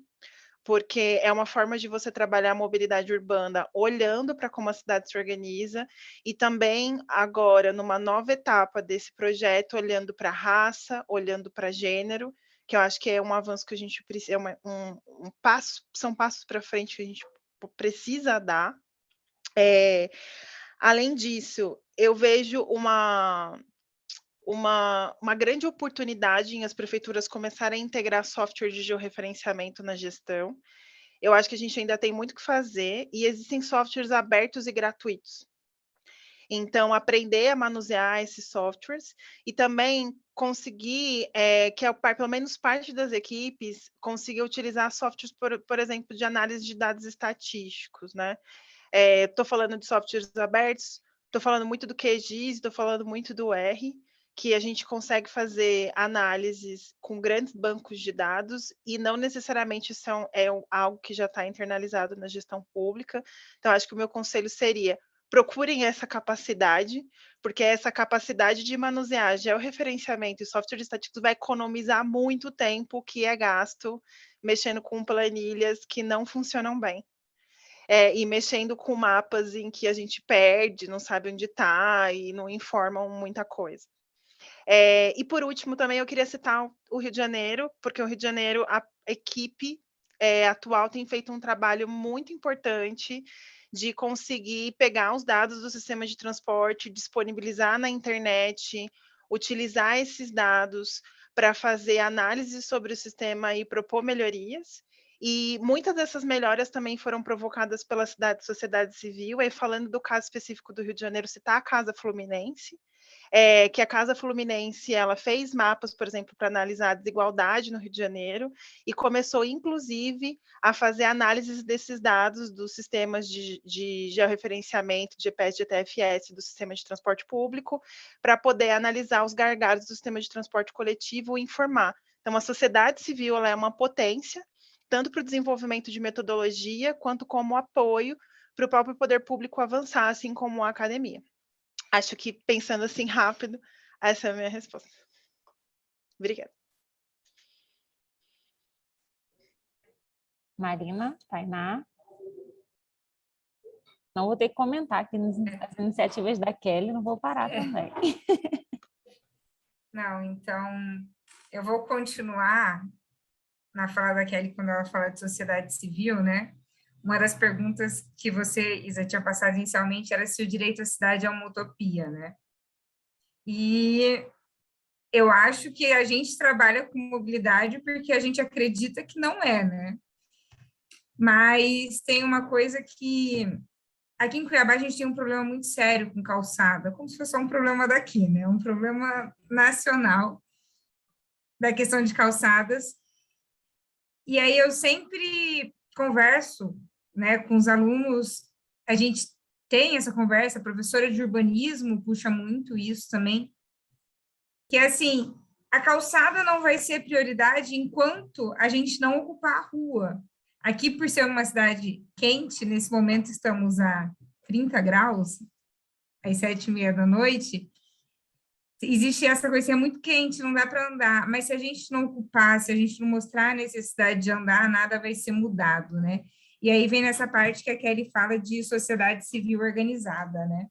porque é uma forma de você trabalhar a mobilidade urbana olhando para como a cidade se organiza, e também agora, numa nova etapa desse projeto, olhando para raça, olhando para gênero, que eu acho que é um avanço que a gente precisa, são passos para frente que a gente precisa dar. Além disso, eu vejo uma grande oportunidade em as prefeituras começarem a integrar software de georreferenciamento na gestão. Eu acho que a gente ainda tem muito o que fazer, e existem softwares abertos e gratuitos. Então, aprender a manusear esses softwares e também conseguir que pelo menos parte das equipes consiga utilizar softwares, por exemplo, de análise de dados estatísticos, né? Estou falando de softwares abertos, estou falando muito do QGIS, estou falando muito do R, que a gente consegue fazer análises com grandes bancos de dados e não necessariamente algo que já está internalizado na gestão pública. Então, acho que o meu conselho seria: procurem essa capacidade, porque essa capacidade de manusear georreferenciamento e software estatístico vai economizar muito tempo que é gasto mexendo com planilhas que não funcionam bem. E mexendo com mapas em que a gente perde, não sabe onde está e não informam muita coisa. E por último, também eu queria citar o Rio de Janeiro, porque o Rio de Janeiro, a equipe atual tem feito um trabalho muito importante de conseguir pegar os dados do sistema de transporte, disponibilizar na internet, utilizar esses dados para fazer análise sobre o sistema e propor melhorias. E muitas dessas melhoras também foram provocadas pela sociedade civil. Aí, falando do caso específico do Rio de Janeiro, citar a Casa Fluminense, que a Casa Fluminense ela fez mapas, por exemplo, para analisar a desigualdade no Rio de Janeiro e começou, inclusive, a fazer análises desses dados dos sistemas de georreferenciamento, de GPS, de TFS, do sistema de transporte público, para poder analisar os gargalos do sistema de transporte coletivo e informar. Então, a sociedade civil ela é uma potência, tanto para o desenvolvimento de metodologia, quanto como apoio para o próprio poder público avançar, assim como a academia. Acho que, pensando assim rápido, essa é a minha resposta. Obrigada. Marina, Tainá. Não vou ter que comentar aqui as iniciativas da Kelly, não vou parar também. Não, então, eu vou continuar na fala da Kelly quando ela fala de sociedade civil, né? Uma das perguntas que você, Isa, tinha passado inicialmente era se o direito à cidade é uma utopia, né? E eu acho que a gente trabalha com mobilidade porque a gente acredita que não é, né? Mas tem uma coisa que... Aqui em Cuiabá a gente tem um problema muito sério com calçada, como se fosse só um problema daqui, né? Um problema nacional da questão de calçadas. E aí eu sempre converso, né, com os alunos, a gente tem essa conversa, a professora de urbanismo puxa muito isso também, que é assim, a calçada não vai ser prioridade enquanto a gente não ocupar a rua. Aqui, por ser uma cidade quente, nesse momento estamos a 30 graus, às 7h30 da noite, existe essa coisa, é muito quente, não dá para andar, mas se a gente não ocupar, se a gente não mostrar a necessidade de andar, nada vai ser mudado, né? E aí vem nessa parte que a Kelly fala de sociedade civil organizada, né?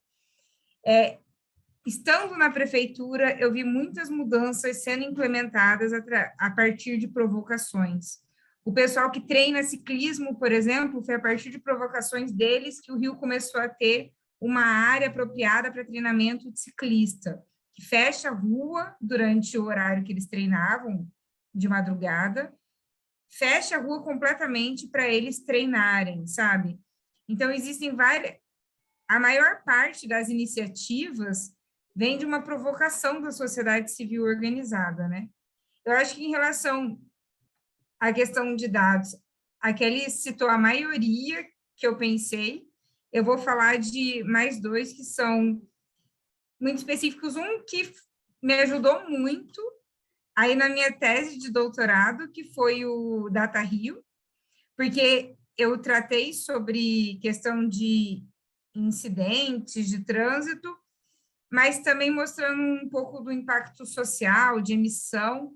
Estando na prefeitura, eu vi muitas mudanças sendo implementadas a partir de provocações. O pessoal que treina ciclismo, por exemplo, foi a partir de provocações deles que o Rio começou a ter uma área apropriada para treinamento de ciclista, que fecha a rua durante o horário que eles treinavam, de madrugada, fecha a rua completamente para eles treinarem, sabe? Então, existem várias... A maior parte das iniciativas vem de uma provocação da sociedade civil organizada, né? Eu acho que em relação à questão de dados, a Kelly citou a maioria que eu pensei, eu vou falar de mais dois que são muito específicos. Um que me ajudou muito aí na minha tese de doutorado, que foi o Data Rio, porque eu tratei sobre questão de incidentes de trânsito, mas também mostrando um pouco do impacto social, de emissão,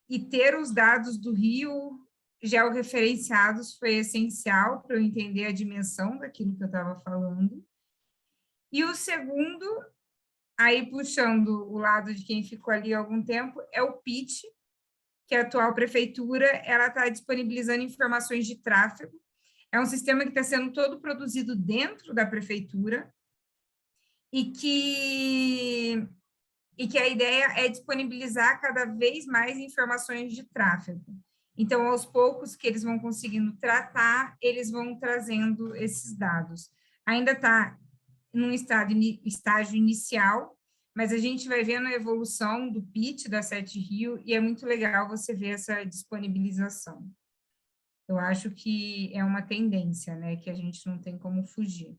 e ter os dados do Rio georreferenciados foi essencial para eu entender a dimensão daquilo que eu estava falando. E o segundo, aí puxando o lado de quem ficou ali há algum tempo, é o PIT, que a atual prefeitura ela está disponibilizando informações de tráfego. É um sistema que está sendo todo produzido dentro da prefeitura e que a ideia é disponibilizar cada vez mais informações de tráfego. Então, aos poucos que eles vão conseguindo tratar, eles vão trazendo esses dados. Ainda está num estágio inicial, mas a gente vai vendo a evolução do PIT da Sete Rio e é muito legal você ver essa disponibilização. Eu acho que é uma tendência, né, que a gente não tem como fugir.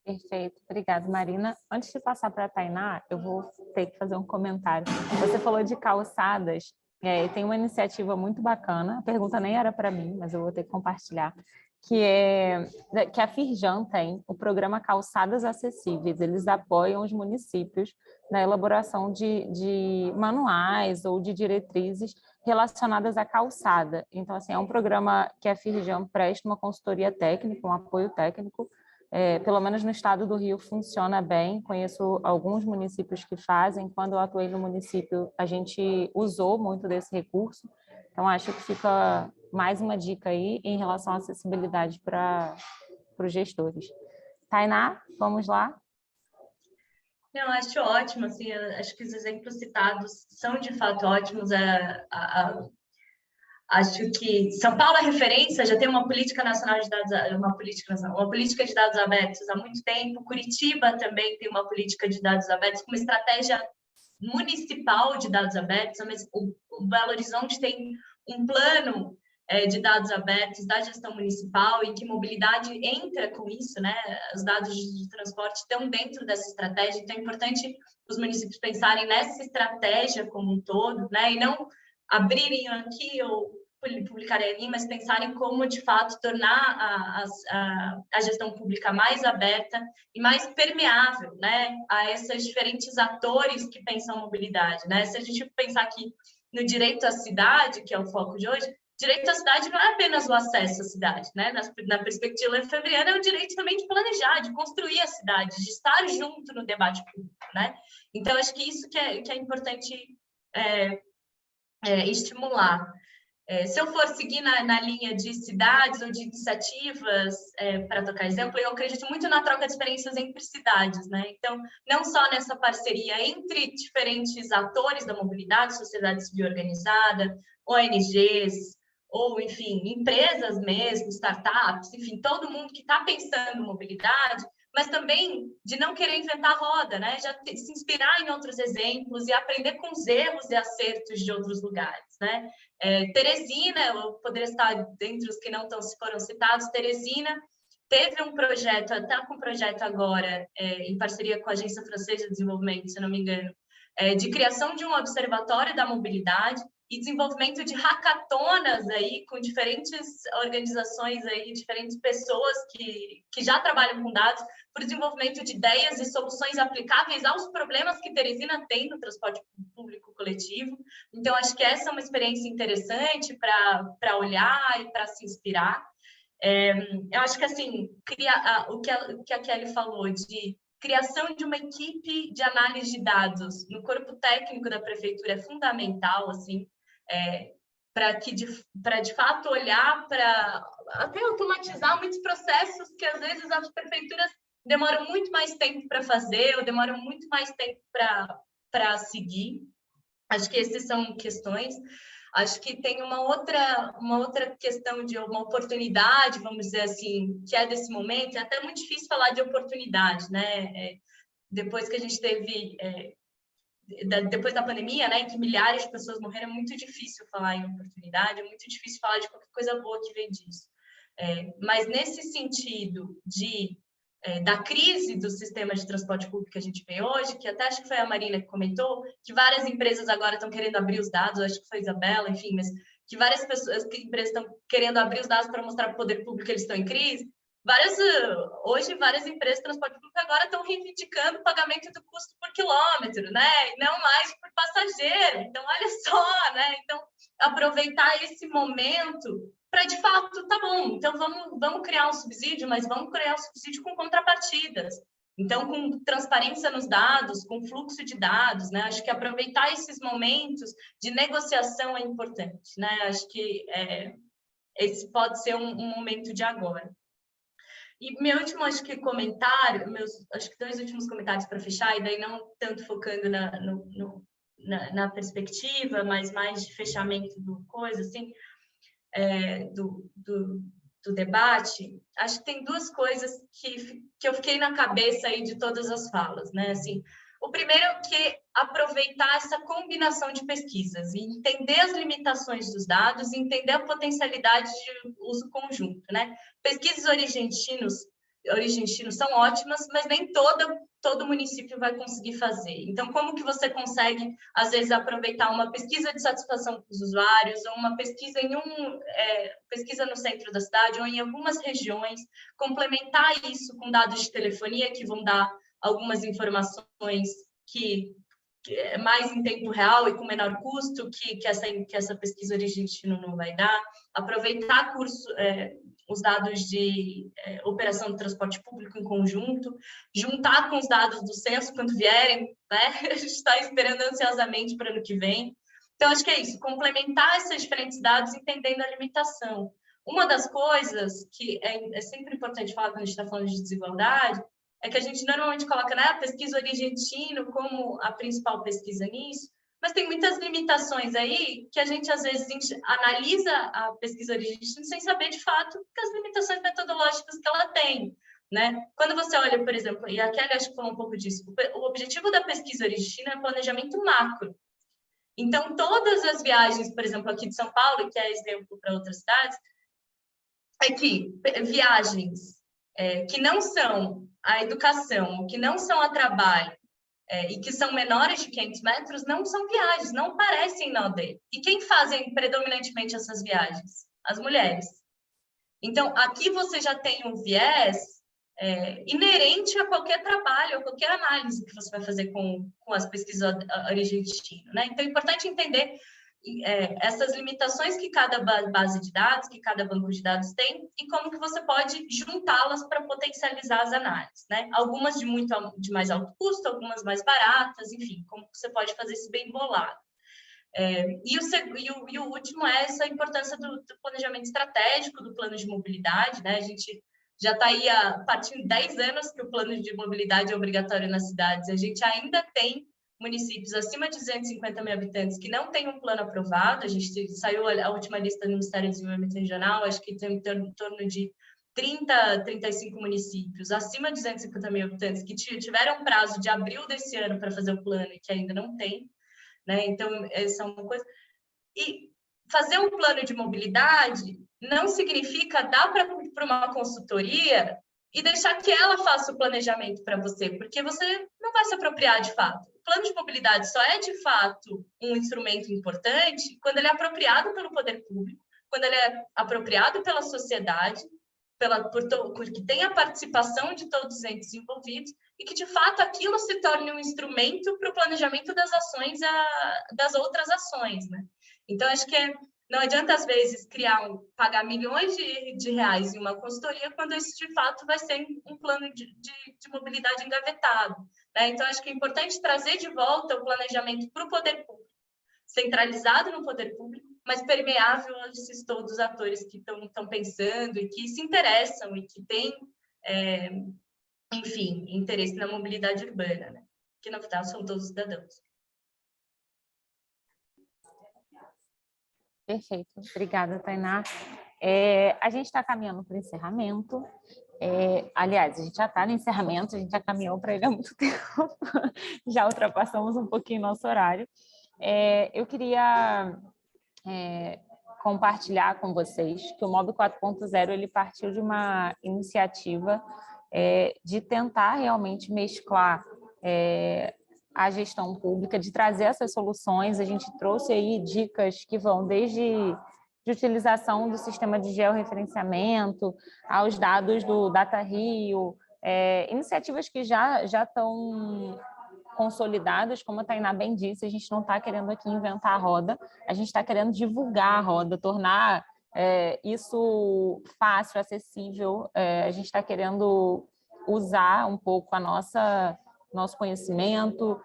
Perfeito, obrigada, Marina. Antes de passar para a Tainá, eu vou ter que fazer um comentário. Você falou de calçadas, tem uma iniciativa muito bacana, a pergunta nem era para mim, mas eu vou ter que compartilhar, que a Firjan tem, o programa Calçadas Acessíveis. Eles apoiam os municípios na elaboração de manuais ou de diretrizes relacionadas à calçada. Então, assim, é um programa que a Firjan presta uma consultoria técnica, um apoio técnico. Pelo menos no estado do Rio funciona bem, conheço alguns municípios que fazem. Quando eu atuei no município, a gente usou muito desse recurso. Então, acho que fica mais uma dica aí em relação à acessibilidade para os gestores. Tainá, vamos lá? Eu acho ótimo, assim, acho que os exemplos citados são de fato ótimos. Acho que São Paulo é referência, já tem uma política nacional de dados, uma política de dados abertos há muito tempo. Curitiba também tem uma política de dados abertos, com uma estratégia municipal de dados abertos, mas o Belo Horizonte tem um plano de dados abertos da gestão municipal e que mobilidade entra com isso, né? Os dados de transporte estão dentro dessa estratégia, então é importante os municípios pensarem nessa estratégia como um todo, né? E não abrirem aqui ou publicarem ali, mas pensarem como, de fato, tornar a gestão pública mais aberta e mais permeável, né, a esses diferentes atores que pensam mobilidade, né? Se a gente pensar aqui no direito à cidade, que é o foco de hoje, direito à cidade não é apenas o acesso à cidade, né? Na perspectiva lefebvriana, é o direito também de planejar, de construir a cidade, de estar junto no debate público, né? Então, acho que isso que é importante estimular. Se eu for seguir na linha de cidades ou de iniciativas para tocar exemplo, eu acredito muito na troca de experiências entre cidades, né? Então, não só nessa parceria entre diferentes atores da mobilidade, sociedade civil organizada, ONGs, ou, enfim, empresas mesmo, startups, enfim, todo mundo que está pensando em mobilidade, mas também de não querer inventar a roda, né? Já se inspirar em outros exemplos e aprender com os erros e acertos de outros lugares, né? Teresina, eu poderia estar dentre os que não foram citados, Teresina teve um projeto, está com um projeto agora, em parceria com a Agência Francesa de Desenvolvimento, se não me engano, de criação de um observatório da mobilidade e desenvolvimento de hackatonas aí com diferentes organizações aí, diferentes pessoas que já trabalham com dados, por desenvolvimento de ideias e soluções aplicáveis aos problemas que Teresina tem no transporte público coletivo. Então, acho que essa é uma experiência interessante para olhar e para se inspirar. Eu acho que, assim, o que a Kelly falou de criação de uma equipe de análise de dados no corpo técnico da prefeitura é fundamental, assim, para de fato olhar para até automatizar muitos processos que às vezes as prefeituras demoram muito mais tempo para fazer ou demoram muito mais tempo para seguir. Acho que essas são questões. Acho que tem uma outra questão de uma oportunidade, vamos dizer assim, que é desse momento. É até muito difícil falar de oportunidade, né? Depois que a gente teve, depois da pandemia, né, em que milhares de pessoas morreram, é muito difícil falar em oportunidade, é muito difícil falar de qualquer coisa boa que vem disso. Mas nesse sentido da crise do sistema de transporte público que a gente vê hoje, que até acho que foi a Marina que comentou, que várias empresas agora estão querendo abrir os dados, acho que foi a Isabela, enfim, mas que várias empresas estão querendo abrir os dados para mostrar para o poder público que eles estão em crise. Hoje, várias empresas de transporte público agora estão reivindicando o pagamento do custo por quilômetro, né? E não mais por passageiro. Então, olha só, né? Então, aproveitar esse momento para, de fato, tá bom, então vamos criar um subsídio, mas vamos criar um subsídio com contrapartidas. Então, com transparência nos dados, com fluxo de dados, né? Acho que aproveitar esses momentos de negociação é importante, né? Acho que esse pode ser um momento de agora. E meu último, acho que comentário, acho que 2 últimos comentários para fechar, e daí não tanto focando na perspectiva, mas mais de fechamento do coisa, assim, do debate. Acho que tem 2 coisas que eu fiquei na cabeça aí de todas as falas, né? Assim, o primeiro é que aproveitar essa combinação de pesquisas e entender as limitações dos dados e entender a potencialidade de uso conjunto, né? Pesquisas origentinos são ótimas, mas nem todo município vai conseguir fazer. Então, como que você consegue, às vezes, aproveitar uma pesquisa de satisfação com os usuários ou uma pesquisa pesquisa no centro da cidade ou em algumas regiões, complementar isso com dados de telefonia que vão dar algumas informações que é mais em tempo real e com menor custo que essa pesquisa origentino não vai dar, aproveitar os dados de operação de transporte público em conjunto, juntar com os dados do censo quando vierem, né? A gente está esperando ansiosamente para o ano que vem, Então, acho que é isso, complementar esses diferentes dados entendendo a limitação. Uma das coisas que é sempre importante falar quando a gente está falando de desigualdade é que a gente normalmente coloca, né, a pesquisa origem destino como a principal pesquisa nisso, mas tem muitas limitações aí que a gente, às vezes, analisa a pesquisa origem destino sem saber, de fato, as limitações metodológicas que ela tem, né? Quando você olha, por exemplo, e a Kelly acho que falou um pouco disso, o objetivo da pesquisa origem destino é planejamento macro. Então, todas as viagens, por exemplo, aqui de São Paulo, que é exemplo para outras cidades, é que viagens que não são a educação, que não são a trabalho, e que são menores de 500 metros, não são viagens, não parecem na aldeia. E quem fazem predominantemente essas viagens? As mulheres. Então, aqui você já tem um viés inerente a qualquer trabalho, a qualquer análise que você vai fazer com as pesquisas origem e destino, né? Então, é importante entender essas limitações que cada base de dados, que cada banco de dados tem, e como que você pode juntá-las para potencializar as análises, né? Algumas de mais alto custo, algumas mais baratas, enfim, como que você pode fazer isso bem bolado. E o último é essa importância do planejamento estratégico, do plano de mobilidade, né? A gente já está aí a partir de 10 anos que o plano de mobilidade é obrigatório nas cidades, a gente ainda tem municípios acima de 250 mil habitantes que não têm um plano aprovado. A gente saiu a última lista do Ministério do Desenvolvimento Regional, acho que tem em torno de 30, 35 municípios acima de 250 mil habitantes que tiveram prazo de abril desse ano para fazer o plano e que ainda não tem, né? Então, essa é uma coisa. E fazer um plano de mobilidade não significa dar para uma consultoria e deixar que ela faça o planejamento para você, porque você não vai se apropriar de fato. O plano de mobilidade só é, de fato, um instrumento importante quando ele é apropriado pelo poder público, quando ele é apropriado pela sociedade, porque tem a participação de todos os entes envolvidos e que, de fato, aquilo se torne um instrumento para o planejamento das ações, das outras ações, né? Então, acho que não adianta, às vezes, pagar milhões de reais em uma consultoria quando isso, de fato, vai ser um plano de mobilidade engavetado, né? Então, acho que é importante trazer de volta o planejamento para o poder público, centralizado no poder público, mas permeável a esses todos os atores que estão pensando e que se interessam e que têm, enfim, interesse na mobilidade urbana, né? Que, na verdade, são todos cidadãos. Perfeito, obrigada, Tainá. A gente está caminhando para o encerramento. Aliás, a gente já está no encerramento, a gente já caminhou para ele há muito tempo, já ultrapassamos um pouquinho nosso horário. Eu queria compartilhar com vocês que o MOB 4.0 ele partiu de uma iniciativa de tentar realmente mesclar a gestão pública, de trazer essas soluções. A gente trouxe aí dicas que vão desde de utilização do sistema de georreferenciamento aos dados do Data Rio, iniciativas que já estão consolidadas, como a Tainá bem disse, a gente não está querendo aqui inventar a roda, a gente está querendo divulgar a roda, tornar isso fácil, acessível, a gente está querendo usar um pouco nosso conhecimento,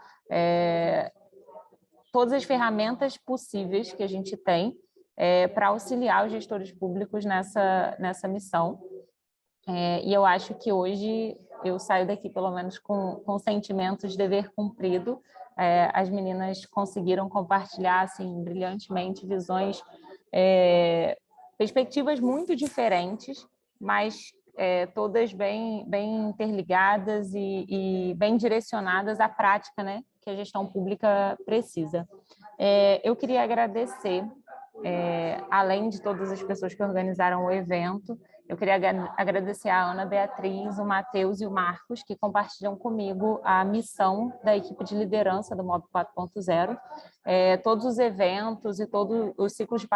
todas as ferramentas possíveis que a gente tem para auxiliar os gestores públicos nessa missão. E eu acho que hoje eu saio daqui, pelo menos, com sentimento de dever cumprido. As meninas conseguiram compartilhar assim, brilhantemente visões, perspectivas muito diferentes, mas todas bem interligadas e bem direcionadas à prática, né, que a gestão pública precisa. Eu queria agradecer, além de todas as pessoas que organizaram o evento, eu queria agradecer a Ana Beatriz, o Matheus e o Marcos, que compartilham comigo a missão da equipe de liderança do MOB 4.0. Todos os eventos e todos os ciclos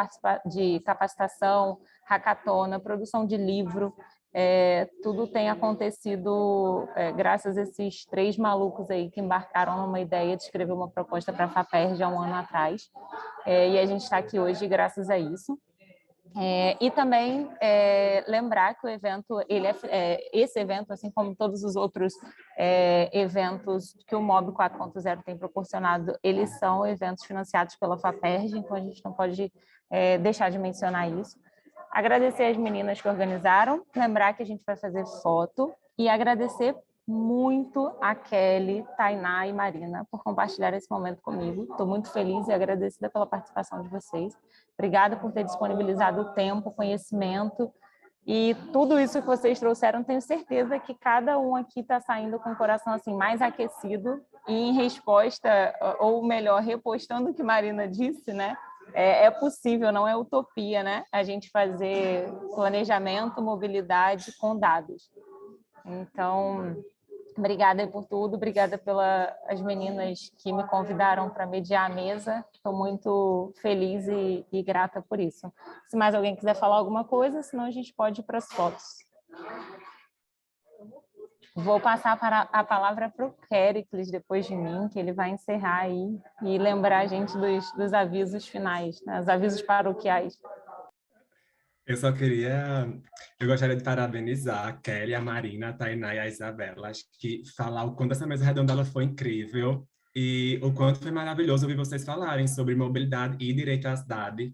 de capacitação, hackathon, produção de livro, tudo tem acontecido graças a esses 3 malucos aí que embarcaram numa ideia de escrever uma proposta para a FAPERJ há um ano atrás. E a gente está aqui hoje graças a isso. E também lembrar que o evento, esse evento, assim como todos os outros eventos que o MOB 4.0 tem proporcionado, eles são eventos financiados pela FAPERJ, então a gente não pode deixar de mencionar isso. Agradecer às meninas que organizaram, lembrar que a gente vai fazer foto e agradecer muito a Kelly, Tainá e Marina por compartilhar esse momento comigo. Estou muito feliz e agradecida pela participação de vocês. Obrigada por ter disponibilizado o tempo, o conhecimento e tudo isso que vocês trouxeram. Tenho certeza que cada um aqui está saindo com o coração assim, mais aquecido e em resposta, ou melhor, repostando o que Marina disse, né? É possível, não é utopia, né? A gente fazer planejamento, mobilidade com dados. Então, obrigada aí por tudo, obrigada pelas meninas que me convidaram para mediar a mesa. Estou muito feliz e grata por isso. Se mais alguém quiser falar alguma coisa, senão a gente pode ir para as fotos. Vou passar a palavra para o Kéricles depois de mim, que ele vai encerrar aí e lembrar a gente dos avisos finais, né? Os avisos paroquiais. Eu gostaria de parabenizar a Kelly, a Marina, a Tainá e a Isabela. Acho que falar o quanto essa mesa redonda ela foi incrível e o quanto foi maravilhoso ouvir vocês falarem sobre mobilidade e direito à cidade.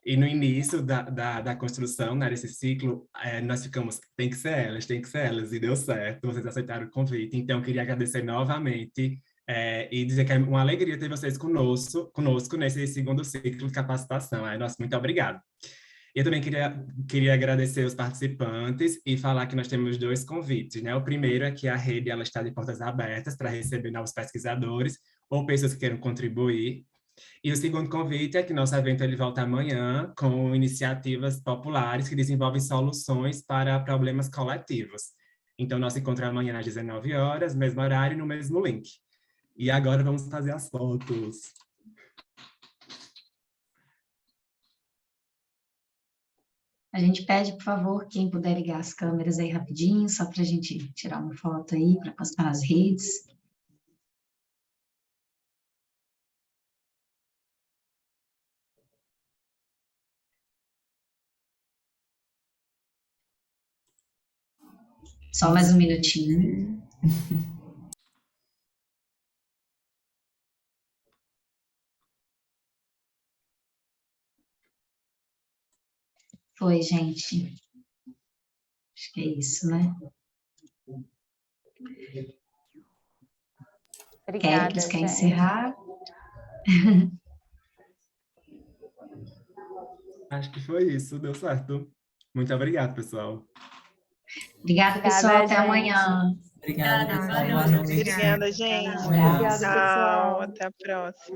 E no início da construção, né, desse ciclo, nós ficamos, tem que ser elas, e deu certo, vocês aceitaram o convite. Então, eu queria agradecer novamente e dizer que é uma alegria ter vocês conosco nesse segundo ciclo de capacitação. Nossa, muito obrigado. Eu também queria agradecer os participantes e falar que nós temos 2 convites, né? O primeiro é que a rede ela está de portas abertas para receber novos pesquisadores ou pessoas que queiram contribuir. E o segundo convite é que nosso evento ele volta amanhã com iniciativas populares que desenvolvem soluções para problemas coletivos. Então, nosso encontro é amanhã às 19 horas, mesmo horário e no mesmo link. E agora vamos fazer as fotos. A gente pede, por favor, quem puder ligar as câmeras aí rapidinho, só para a gente tirar uma foto aí, para postar nas redes. Só mais um minutinho. Foi, gente. Acho que é isso, né? Obrigada, Kéricles, quer gente. encerrar? Acho que foi isso, deu certo. Muito obrigado, pessoal. Obrigada, pessoal. Até gente. amanhã. Obrigada, pessoal. Boa Obrigada. noite. Obrigada, gente. Abraço. Tchau, até a próxima.